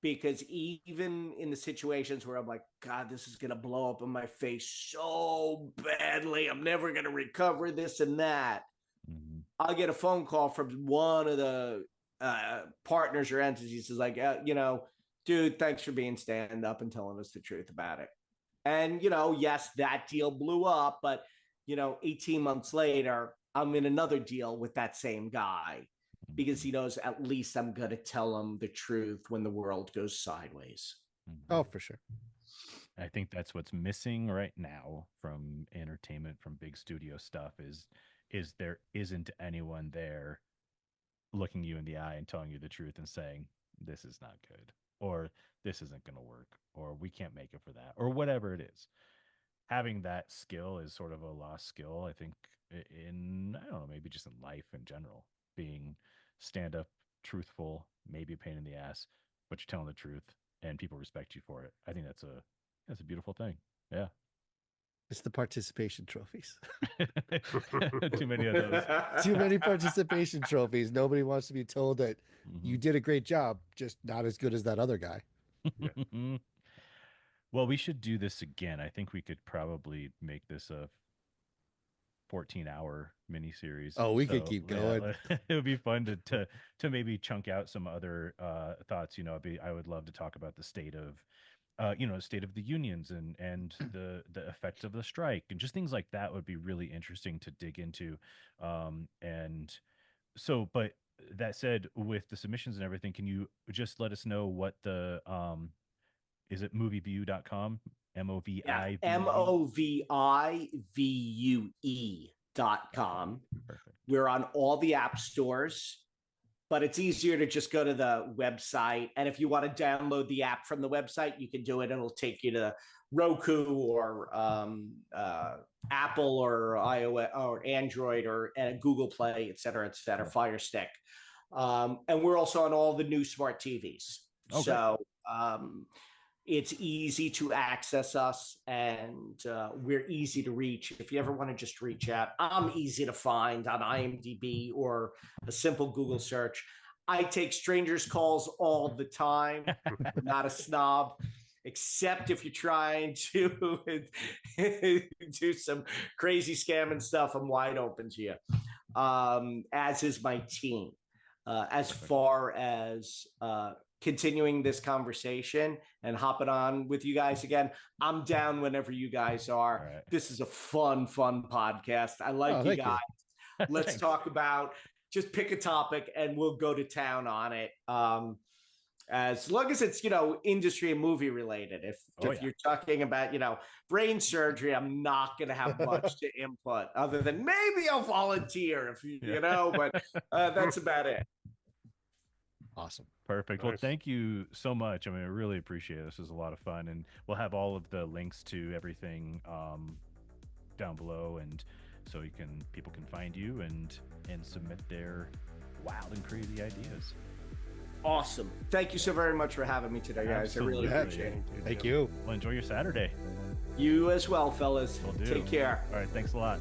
because even in the situations where I'm like, God, this is going to blow up in my face so badly, I'm never going to recover this and that. Mhm. I'll get a phone call from one of the partners or entities is like, dude, thanks for being stand up and telling us the truth about it. And, yes, that deal blew up, but, 18 months later, I'm in another deal with that same guy, because he knows at least I'm going to tell him the truth when the world goes sideways. Oh, for sure. I think that's what's missing right now from entertainment, from big studio stuff, is there isn't anyone there looking you in the eye and telling you the truth and saying, this is not good, or this isn't going to work, or we can't make it for that, or whatever it is. Having that skill is sort of a lost skill, I think, in, I don't know, maybe just in life in general. Being stand up, truthful, maybe a pain in the ass, but you're telling the truth and people respect you for it. I think that's a beautiful thing. Yeah. It's the participation trophies. Too many of those. Too many participation trophies. Nobody wants to be told that you Mhm. did a great job, just not as good as that other guy. Well, we should do this again. I think we could probably make this a 14-hour miniseries. Oh, we could keep going. It would be fun to maybe chunk out some other thoughts. I would love to talk about the state of state of the unions and the effects of the strike, and just things like that would be really interesting to dig into. And so, but that said, with the submissions and everything, can you just let us know what the is it MoviVue.com? Yeah, MoviVue.com. Perfect. We're on all the app stores, but it's easier to just go to the website. And if you want to download the app from the website, you can do it. It'll take you to Roku or Apple or iOS or Android or Google Play, et cetera, Fire Stick. And we're also on all the new smart TVs. Okay. So it's easy to access us, and we're easy to reach. If you ever want to just reach out, I'm easy to find on IMDb or a simple Google search. I take strangers' calls all the time. I'm not a snob, except if you're trying to do some crazy scamming stuff. I'm wide open to you, as is my team. As far as continuing this conversation and hopping on with you guys again, I'm down whenever you guys are. Right. This is a fun podcast. I like you guys. Let's talk about, just pick a topic and we'll go to town on it. As long as it's, industry and movie related. If you're talking about, brain surgery, I'm not going to have much to input other than maybe I'll volunteer if but that's about it. Awesome. Perfect. Nice. Well, thank you so much. I mean, I really appreciate it. This was a lot of fun, and we'll have all of the links to everything down below, and so people can find you and submit their wild and crazy ideas. Awesome. Thank you so very much for having me today, guys. Absolutely. I really appreciate it. Thank you. Well, enjoy your Saturday. You as well, fellas. Will do. Take care. All right. Thanks a lot.